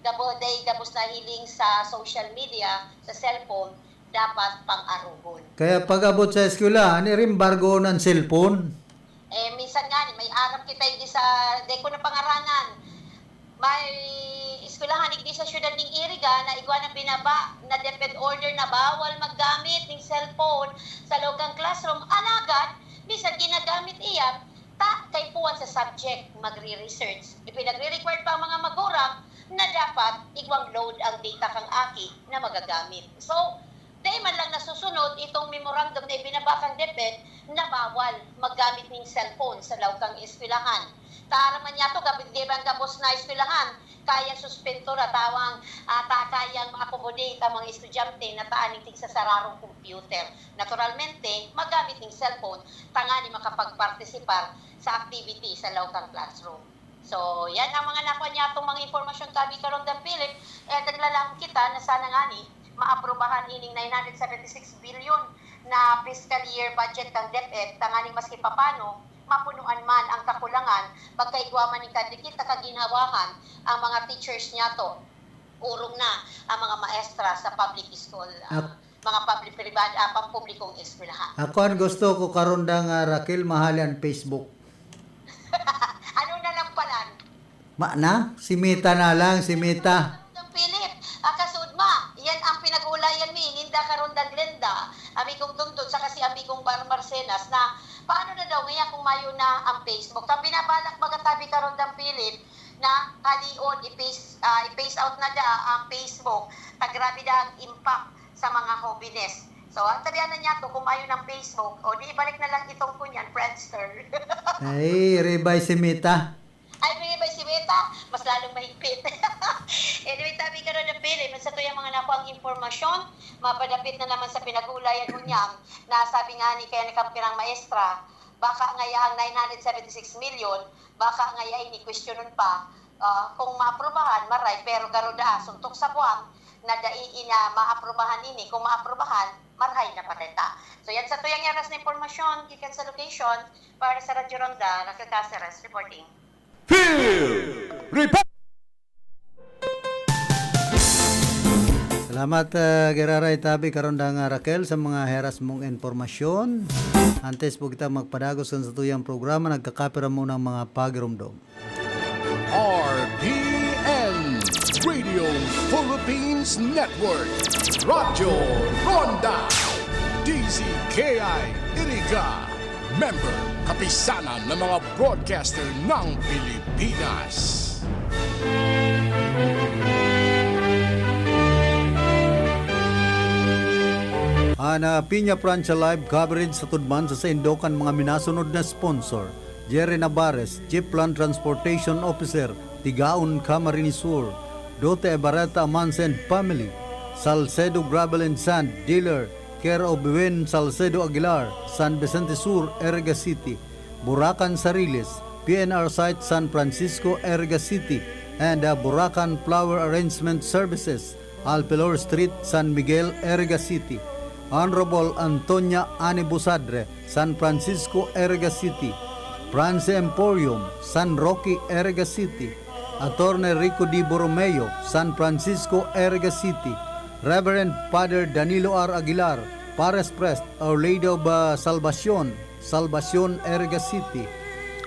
gabos nahiling sa social media, sa cellphone, dapat pang-arugon. Kaya pag abot sa eskwelahan, irimbargo ng cellphone. Minsan nga, may aram kita hindi sa deko na pangaranan. May eskwelahan hindi sa syudad ng Iriga na igwa na binaba na DepEd order na bawal maggamit ng cellphone sa logang classroom. Alagad, bisan ginagamit iya, kay puwan sa subject, magre-research. Ipinagre-required pa ang mga magurang na dapat igwang load ang data kang aki na magagamit. So, dahil man lang nasusunod itong memorandum na ibinabakang DepEd na bawal maggamit ng cellphone sa laukang eskwelahan. Taaraman niya ito, gabang gabos na eskwelahan, kaya suspendora, kayang ma-accommodate ang mga estudyante na taanitig sa sararong computer. Naturalmente, magamit ng cellphone, tangani makapagpartisipar sa activity sa laukang classroom. So, yan ang mga nakuha niya itong mga informasyon tabi karon dang Philip. Naglalang kita na sana nga ni maaprubahan ining 976 billion na fiscal year budget ng DepEd, tanganing maski papano, mapunuan man ang kakulangan, pagkaigwaman ni kadikit na kaginhawahan ang mga teachers niya to. urong na ang mga maestra sa public school, mga pampublikong eskwelahan. Ako ang gusto ko karon nga Raquel mahali ang Facebook. Ano na lang palan? Si Mita na lang, si Mita. Philip, kasudma, yan ang pinag-ulayan mi, ninda karon dan Glenda, amigong Dundon, saka si amigong Marcenas, na paano na daw ngayon kung mayo na ang Facebook. Tapos binabalak magatabi karon dan Philip, na kalion, i-face out na da ang Facebook, tagrabe da ang impact sa mga hobbiness. So, ang tabihan na niya to, kung mayo ng Facebook, o di ibalik na lang itong kunyan, Friendster. Ay, ribay si Mita. Ay, may si Beta, mas lalong mahigpit. Anyway, tabi ka rin ng Philip, sa ito yung mga nakuang informasyon, mapadapit na naman sa pinag-ulayan mo niyang, na sabi nga ni kaya nakampirang maestra, baka ngaya ang 976 million, baka ngaya ini-questionon pa, kung maaprobahan, maray, pero garuda, suntok sa buwang, na daiina maaprobahan ini, kung maaprobahan, marhay na patenta. So yan sa tuyang yaras na informasyon, gikan sa location, para sa Radyo Ronda, Nagkakaseres, reporting. Field Report! Salamat Geraray Tabi karon nga Raquel sa mga heras mong informasyon. Antes po kita magpadagos sa tuyang programa, nagkakapira mo ng mga pagirumdom. RPN Radio Philippines Network Radyo Ronda DZKI Iriga Member Kapisanan ng mga broadcaster ng Pilipinas. Ana Piña Francia Live coverage sa tudman sa Indokan mga minasunod na sponsor. Jerry Navarez, Chief Land Transportation Officer, Tigaon Camarines Sur. Dote Ebareta Amansen Family, Salcedo Gravel and Sand Dealer, care of Wen Salcedo Aguilar, San Vicente Sur, Erga City, Buracan Sariles, PNR Site San Francisco, Erga City, and Buracan Flower Arrangement Services, Alpelor Street, San Miguel, Erga City. Honorable Antonia Ani Busadre, San Francisco, Erga City. France Emporium, San Roque, Erga City. Attorney Rico Di Borromeo, San Francisco, Erga City. Reverend Father Danilo R. Aguilar, Pares Prest, Our Lady of Salvacion, Salvacion, Erga City.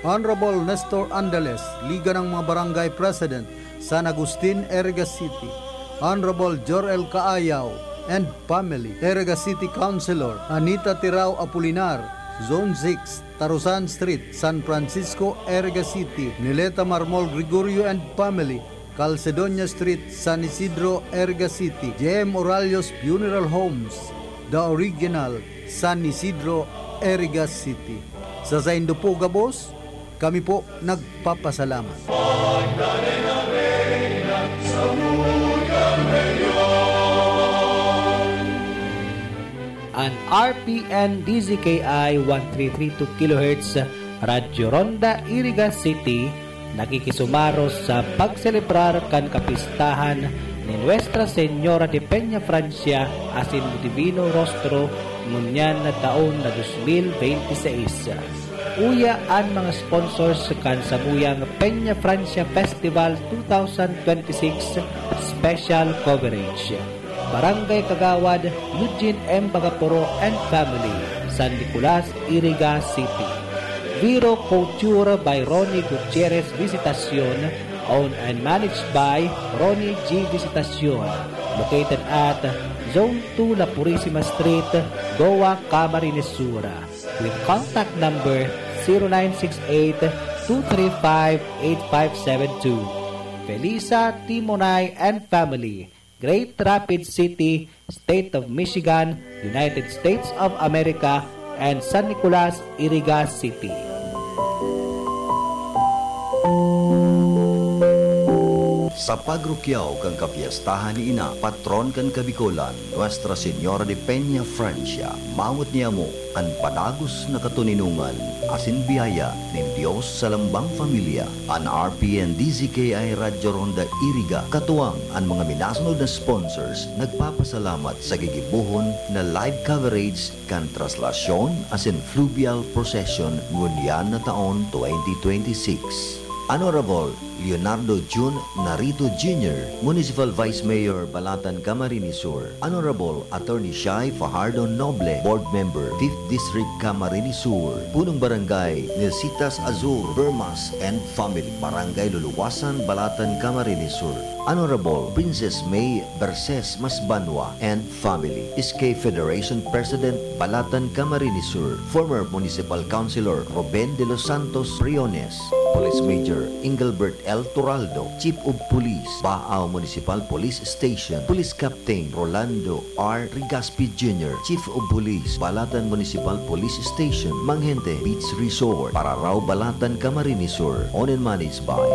Honorable Nestor Andales, Liga ng mga Barangay President, San Agustin, Erga City. Honorable Jorel Kaayaw and Family, Erga City Councilor Anita Tirao Apolinar, Zone 6, Tarusan Street, San Francisco, Erga City. Nileta Marmol Gregorio and Family, Calcedonia Street, San Isidro, Erga City. JM Oralios Funeral Homes, The Original, San Isidro, Erga City. Sa Saindo po, Gabos, kami po nagpapasalamat. An RPN DZKI 1332 kHz Radyo Ronda Iriga City nakikisumaros sa pagselebrar kan kapistahan ni Nuestra Señora de Peña Francia asin Divino Rostro ngunyan na taon na 2026. Uya ang mga sponsors kan samuyang Peña Francia Festival 2026 special coverage. Barangay Kagawad, Eugene M. Bagaporo and Family, San Nicolas, Iriga City. Viro Couture by Ronnie Gutierrez Visitacion, owned and managed by Ronnie G. Visitacion, located at Zone 2 La Purisima Street, Goa, Camarines Sur, with contact number 0968-235-8572. Felisa, Timonay and Family, Great Rapids City, State of Michigan, United States of America, and San Nicolas, Iriga City. Sa pagrukyaw kang kapiyastahan ni Ina, patron kan Kabikolan, Nuestra Señora de Peña Francia, mawat niya mo ang padagos na katuninungan, asin biyaya ng Diyos sa lambang familia. An RPN DZKI Radyo Ronda Iriga, katuwang ang mga minasunod na sponsors, nagpapasalamat sa gigibuhon na live coverage kan traslasyon asin fluvial procession ngunyan na taon 2026. Honorable Leonardo Jun Narito Jr., Municipal Vice Mayor, Balatan, Camarines Sur. Honorable Attorney Shai Fajardo Noble, Board Member, 5th District, Camarines Sur. Punong Barangay Nilsitas Azul, Bermas and Family, Barangay Luluwasan, Balatan, Camarines Sur. Honorable Princess May Berses Masbanwa and Family, SK Federation President, Balatan, Camarines Sur. Former Municipal Councilor Ruben de los Santos Riones. Police Major Engelbert L. Turaldo, Chief of Police, Baao Municipal Police Station. Police Captain Rolando R. Rigaspi Jr., Chief of Police, Balatan Municipal Police Station, Manghente Beach Resort, Pararao, Balatan, Camarines Sur. Owned and managed by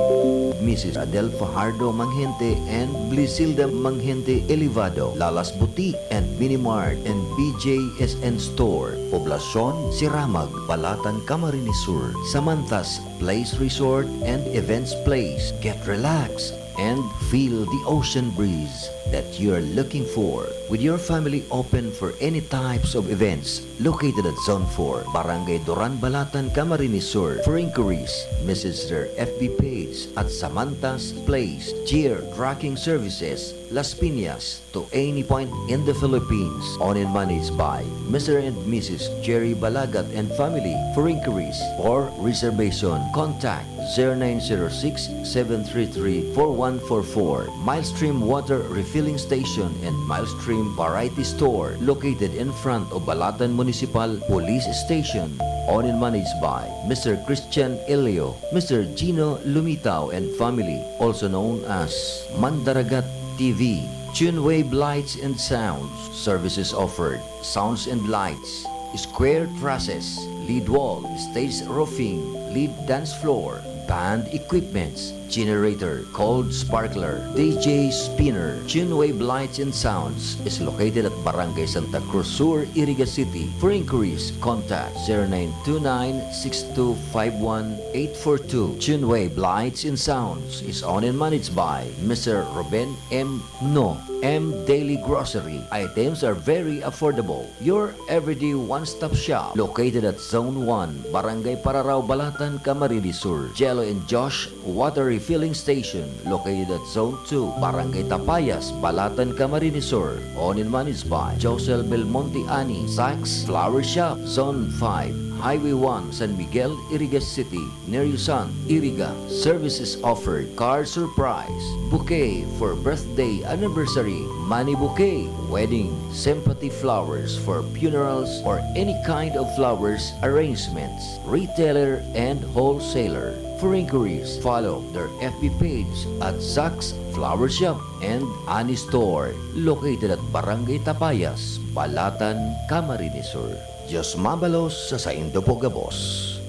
Mrs. Adel Fajardo Manghente and Blisilda Manghente Elevado, Lalas Boutique and Minimart and BJSN Store, Poblacion Siramag, Balatan, Camarines Sur. Samantas Place Resort and Events Place. Get relaxed and feel the ocean breeze that you are looking for. With your family open for any types of events, located at Zone 4, Barangay Duran, Balatan, Camarines Sur. For inquiries, message their FB page at Samantas Place, Cheer Tracking Services, Las Piñas, to any point in the Philippines. Owned and managed by Mr. and Mrs. Jerry Balagat and family. For inquiries or reservation, contact 0906-733-4144. Milestream Water Refilling Station and Milestream Variety Store, located in front of Balatan Municipal Police Station. Owned and managed by Mr. Christian Elio, Mr. Gino Lumitao and family, also known as Mandaragat TV. TuneWave Lights and Sounds. Services offered: sounds and lights, square trusses, lead wall, stage roofing, lead dance floor, band equipments, generator, cold sparkler, DJ spinner. TuneWave Lights and Sounds is located at Barangay Santa Cruz Sur, Iriga City. For inquiries, contact 0929-6251-842. TuneWave Lights and Sounds is owned and managed by Mr. Ruben M. No. M. Daily Grocery. Items are very affordable. Your everyday one-stop shop, located at Zone 1, Barangay Pararao, Balatan, Camarines Sur. Jello and Josh Water Refilling Station, located at Zone 2, Barangay Tapayas, Balatan, Camarines Sur. Owned and managed by Josel Belmonte Ani. Saks Flower Shop, Zone 5, Highway 1, San Miguel, Iriga City, near Yusan, Iriga. Services offered: car surprise, bouquet for birthday, anniversary, money bouquet, wedding, sympathy flowers for funerals or any kind of flowers arrangements, retailer and wholesaler. For inquiries, follow their FB page at Saks Flower Shop and Ani Store, located at Barangay Tapayas, Balatan, Camarines Sur. Diyos mabalos sa saindo po gabos.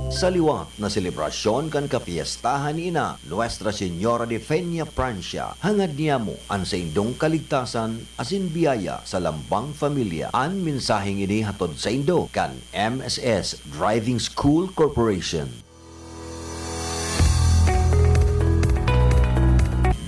Sa liwat na selebrasyon kan kapiestahan ni ina Nuestra Señora de Fenia Francia, hangad niya mo ang sa indong kaligtasan asin biyaya sa lambang familia. Ang mensaheng ini hatod sa indo kan MSS Driving School Corporation.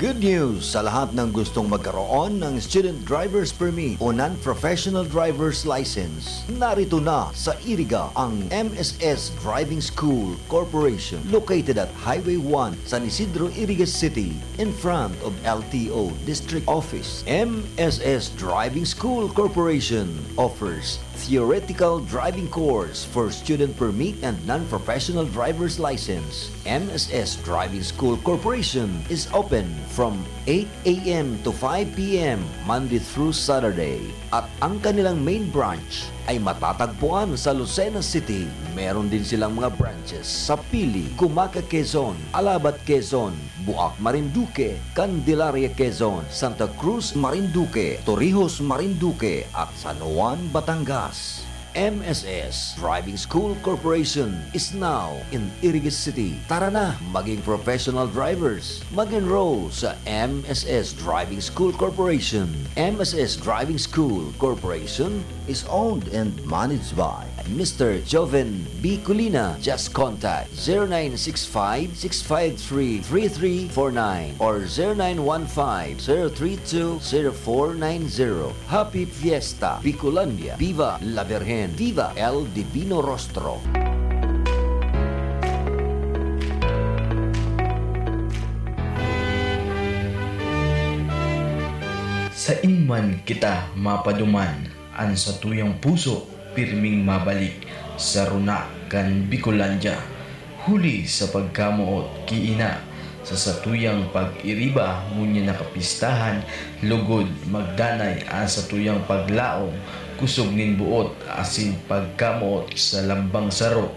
Good news sa lahat ng gustong magkaroon ng Student Driver's Permit o Non-Professional Driver's License. Narito na sa Iriga ang MSS Driving School Corporation, located at Highway 1, San Isidro, Iriga City, in front of LTO District Office. MSS Driving School Corporation offers theoretical driving course for student permit and non-professional driver's license. MSS Driving School Corporation is open from 8 a.m. to 5 p.m. Monday through Saturday. At ang kanilang main branch ay matatagpuan sa Lucena City. Meron din silang mga branches sa Pili, Cumaca, Quezon, Alabat, Quezon, Buak, Marinduque, Candelaria, Quezon, Santa Cruz, Marinduque, Torrijos, Marinduque, at San Juan, Batangas. MSS Driving School Corporation is now in Iriga City. Tara na, maging professional drivers. Mag-enroll sa MSS Driving School Corporation. MSS Driving School Corporation is owned and managed by Mr. Joven B. Colina. Just contact 0965-653-3349 or 0915-032-0490. Happy Fiesta, Bicolandia. Viva la Virgen. Viva el Divino Rostro. Sa inman kita mapaduman, an sa tuyang puso pirming mabalik sa runa kan Bicolandia. Huli sa pagkamuot kiina sa satuyang pag-iriba ngunya nakapistahan lugod magdanay ang satuyang paglaong kusog nin buot asin pagkamuot sa lambang sarok.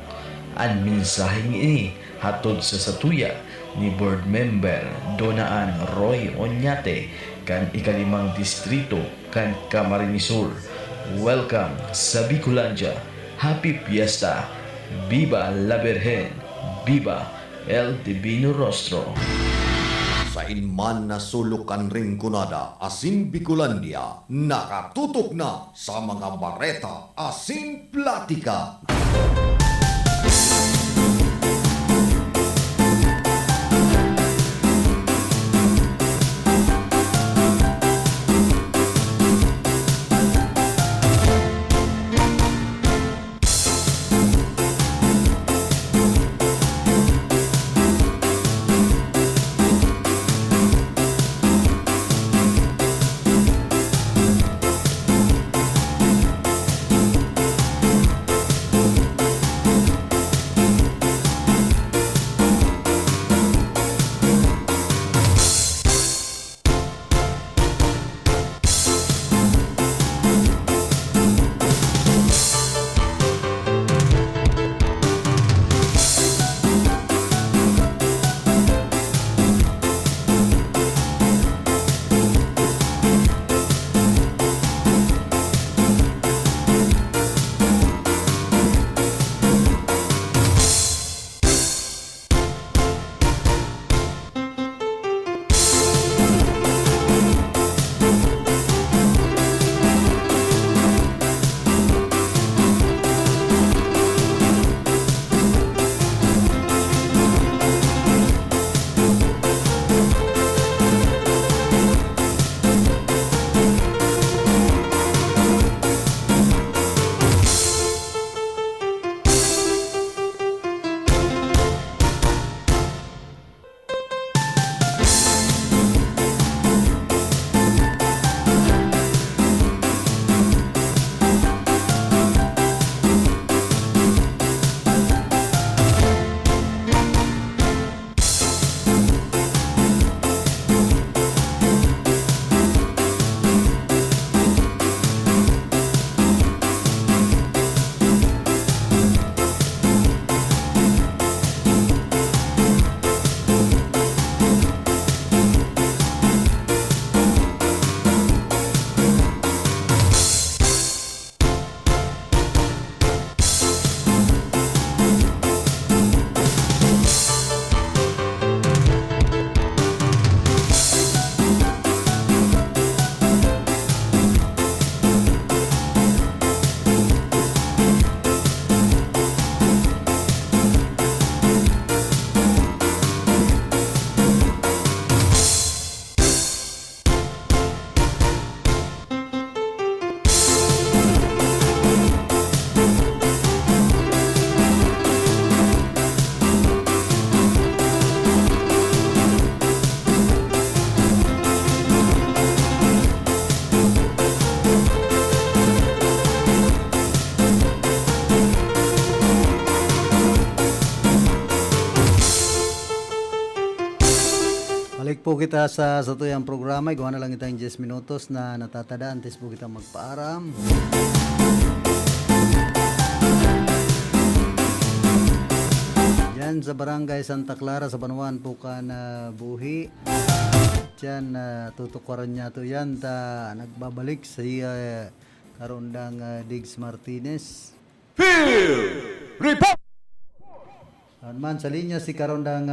An mensaheng ini hatod sa satuya ni board member Donaan Roy Oñate kan ikalimang distrito kan Camarines Sur. Welcome sa Bicolandia. Happy Fiesta. Viva la Virgen. Viva el Divino Rostro. Sa inman na sulukan ring kunada asin Bicolandia, nakatutok na sa mga bareta asin platika. Balik po kita sa tuyang programa. Igawa na lang itang 10 minutos na natatadaan. Tes po kita magpaaram. Yan sa Barangay Santa Clara sa Banuan po ka na buhi. Diyan tutukuran niya to yan. Nagbabalik sa karundang Diggs Martinez. Field Report! Man sa linya si karondang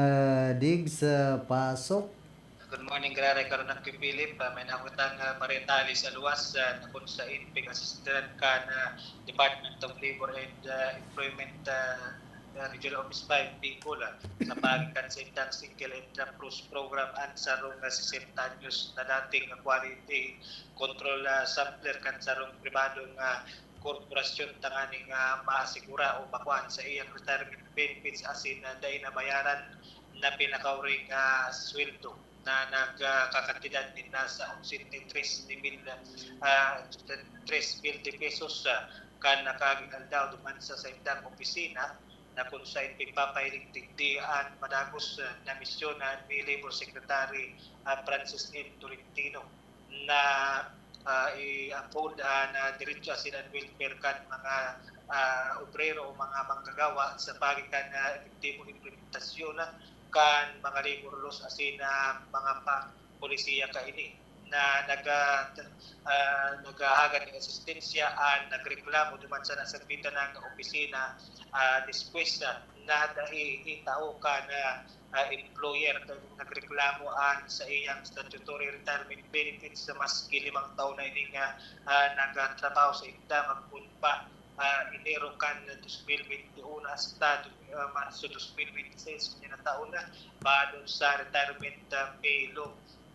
Diggs pasok. Good morning, Graray Karonak Philip. May nakutang paretali sa luwas na kung sa INPIC Assistant ka na Department of Labor and Employment Regional Office 5 Bicol sa pagitan sa indang single and cruise program ang sarong 60 anyos na dating quality control sampler kan sarong pribadong korporasyon tanganing maasigura o bakuan sa iyang retirement benefits asin dahil na bayaran na pinakauring sweldo na nagkakantidad din na sa 83 pesos kan nakaginal daw duman sa indang opisina na kung sa ipagpapahiling tigdian madagos na misyonan ni Labor Secretary Francis M. Tolentino na i-uphold na diretso sila welfare kan mga obrero o mga manggagawa sa pagitan na epektibong implementasyon kan mga labor laws asin mga polisiya kaini na nagahagad ng asistensya at nagreklamo duman sa nasabitan ng opisina después na itao ka na employer nagreklamo sa iyang statutory retirement benefits sa maski 5 taon na ini nga nagtrabaho sa indang magpunpa Enero kan 2021 hasta Marso 2026 na taon na badon sa retirement pay law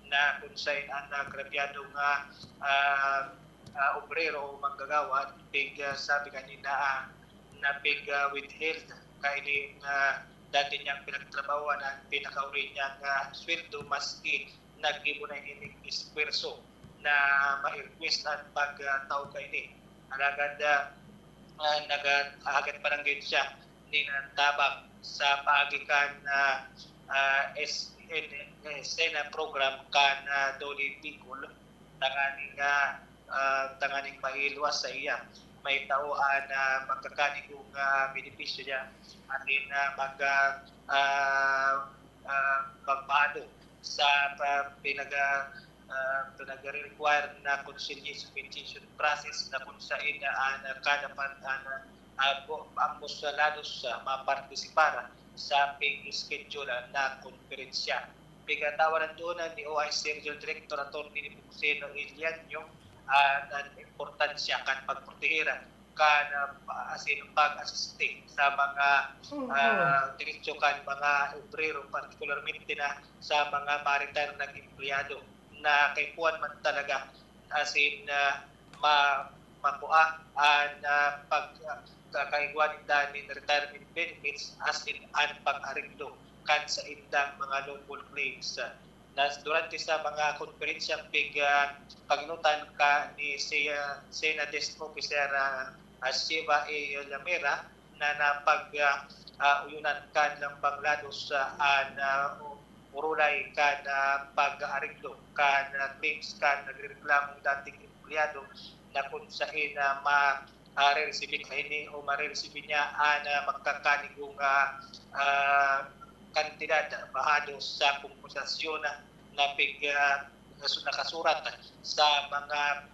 na kung saan ang nagrabyadong obrero o manggagawa sabi kanina na withheld kaili dati niyang pinagtrabawan ang pinakauri niyang sweldo maski nag-ibo na ining isperso na ma-request ang pagtao kaili alagad nag-agad parang siya ninantabang sa paagikan SENA program kan Doli Bicol tanganing mahilwas sa iya may tauan na magkakanigong benepisyo niya atin magbado sa pinag-require na conciliation petition process na kung saan kada ambos lados mapartisipara sa pag-schedule na konferensya. Pagkatawaran doon ni OIC Regional Director Atty. Buxeno Ilianyo ang importansya kan pagprotehiran kan asin pag-assiste sa mga diretsyo kan mga obrero particularmente na sa mga maritar na empleyado na kay kuan man talaga asin makuha ang pagkakaigwanin ni retirement benefits asin ang pag-ariglo kan sa indang mga local claims. Durante sa mga konferensyang pagnutan ka ni Sena Desk Officer Siva A. Lamera na napag-uyunan kan ng Bangladesh urulay kan pag-ariglo kan claims kan nagreklamo dating empleyado na kung saan ma-receive kaini o ma-receive niya magkakanigong kantidad bahado sa kompensasyon na nakasurat sa mga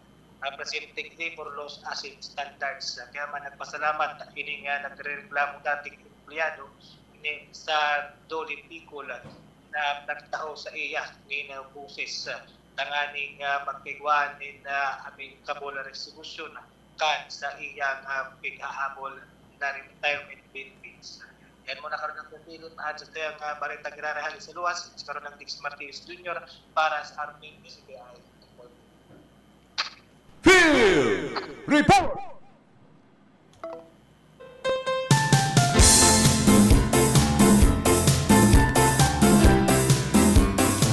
presenting labor laws as in standards. Kaya man nagpasalamat ini nga nagreklamo dating empleyado sa Doli Bicol na nagtao sa iya ni buses tanganing magpigwan na aming kabola resolution kan sa iyang pighahabol na retirement benefits. Yan mo na karoon ng pagpilot at sa tayong Barita Grarahali sa luwas, karoon ng Dix Martinez Jr. para sa Arming SBI. Field Report!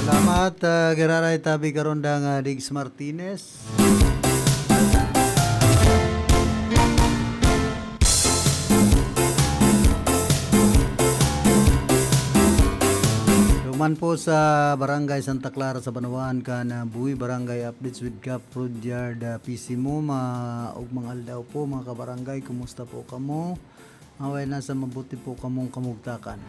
Salamat, Geraray tabi karon dang Diggs Martinez. Duman po sa Barangay Santa Clara sa Banawan ka na buwi Barangay Updates with Cap Rudyard PC mo ug mga aldaw po mga kabarangay, kumusta po kamo? Away na sa mabuti po kamong kamugtakan.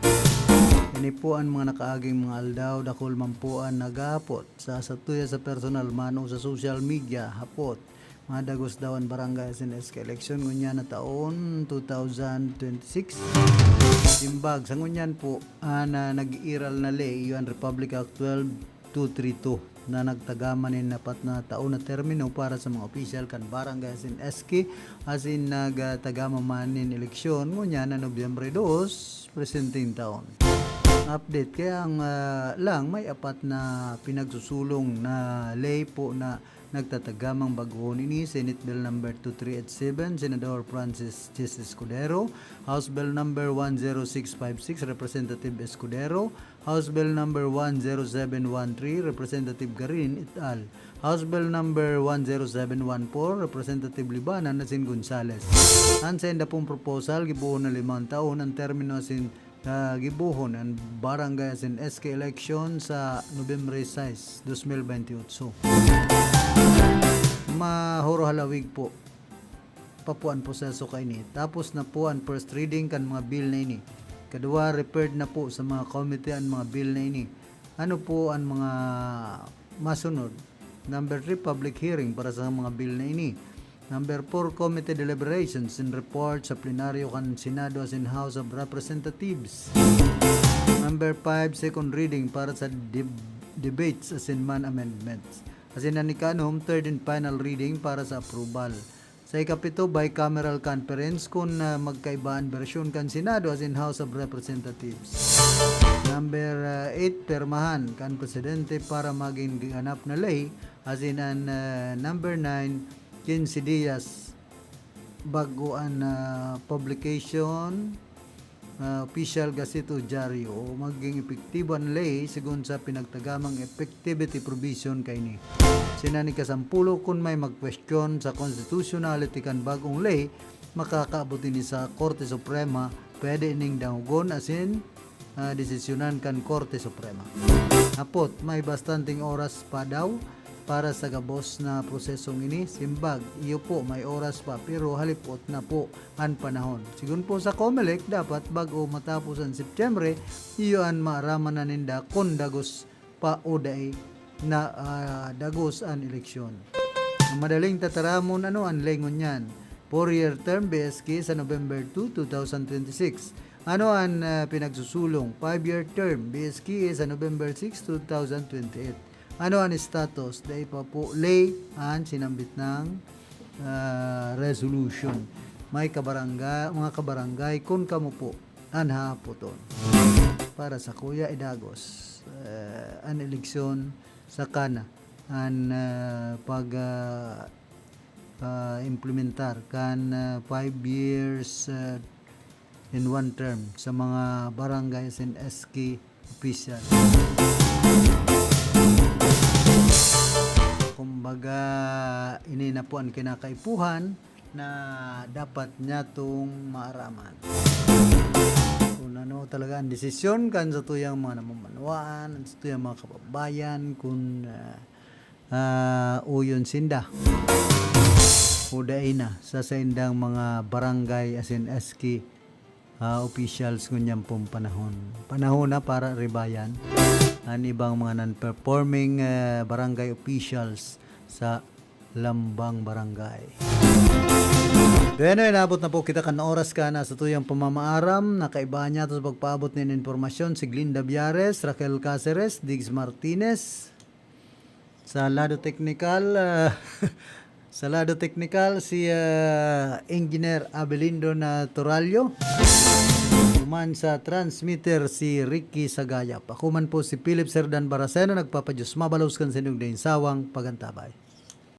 Ini po ang mga nakaaging mga aldaw, dakol man po ang nagapot sa satuya sa personal mano sa social media hapot. Mga dagos dawan barangay SNSK election ngunya na taon 2026. Imbag sa ngunyan po na nag-iral na lay yung Republic Act 232 na nagtagaman ni napat na taon na termino para sa mga opisyal kan barangay asin SK asin nagtagama man nin eleksyon ngunya na Nobyembre 2 presenteng taon. Update kaya ang lang may apat na pinagsusulong na lay po na nagtatagamang baguhon ini Senate Bill number 2387 Senador Francis Chis Escudero, House Bill number 10656 Representative Escudero, House Bill number 10713 Representative Garin et al. House Bill number 10714 Representative Libanan Asin Gonzales. Ang senda pong proposal gibuhon na 5 taon ang termino asin gibuhon ang barangay asin SK election sa Nobyembre 6, 2028. Mahoro halawig po papuan proseso kay ini. Tapos na po ang first reading kan mga bill na ini. Kadua referred na po sa mga committee ang mga bill na ini. Ano po ang mga masunod? Number 3, public hearing para sa mga bill na ini. Number 4, committee deliberations and report sa plenaryo kan Senado as in House of Representatives. Number 5, second reading para sa debates as in man amendments. As in anikanom, third and final reading para sa approval. Sa ikapito, bicameral conference kung magkaibaan bersyon kan Senado as in House of Representatives. Number 8, permahan kan Presidente para maging ganap na lay as in number 9, 15 dias bago ang publication official gazette o dyaryo o maging epektibo ang lay sigun sa pinagtagamang effectivity provision kay ni. Sinani kasampulo kung may mag-question sa constitutionality kan bagong lay makakaabot ni sa Korte Suprema pwede ning dahugon asin desisyonan kan Korte Suprema. Apot may bastanting oras pa daw para sa gabos na prosesong ini. Simbag, iyo po may oras pa pero halipot na po ang panahon. Sigun po sa COMELEC dapat bago matapos ang September iyo ang maaraman na ninda kung dagos pa o day na dagos ang eleksyon. Ang madaling tataramon ang lengon yan. 4-year term BSK sa November 2, 2026. Ano ang pinagsusulong? 5-year term BSK sa November 6, 2028. Ano ang status? Dahil pa po lay ang sinambit ng resolution. May mga kabarangay kung kamo po anha po to. Para sa Kuya Idagos ang eleksyon sa kana ang implementar kan 5 years in 1 term sa mga barangays and SK official. Kumbaga ini na po ang kinakaipuhan na dapat niya itong maaraman. Kung ano talaga ang desisyon kan sa tuyang mga namamanuan, sa tuyang mga kababayan, kung uyon sinda uday na sa sindang mga barangay as in SK officials ngunyang pong panahon na para ribayan ang ibang mga non-performing barangay officials sa Lambang Barangay. Bueno, inabot na po kita kan oras ka na sa tuyang pamamaaram. Nakaibahan niya ito sa pagpaabot ng informasyon si Glinda Biares, Raquel Caceres, Diggs Martinez. Sa lado technical si Engineer Abelindo Naturalio. Man sa transmitter si Ricky Sagayap. Ako man po si Philip Serdan Baraceno, nagpapadyos mabalos kan sa inyong sawang pagantabay.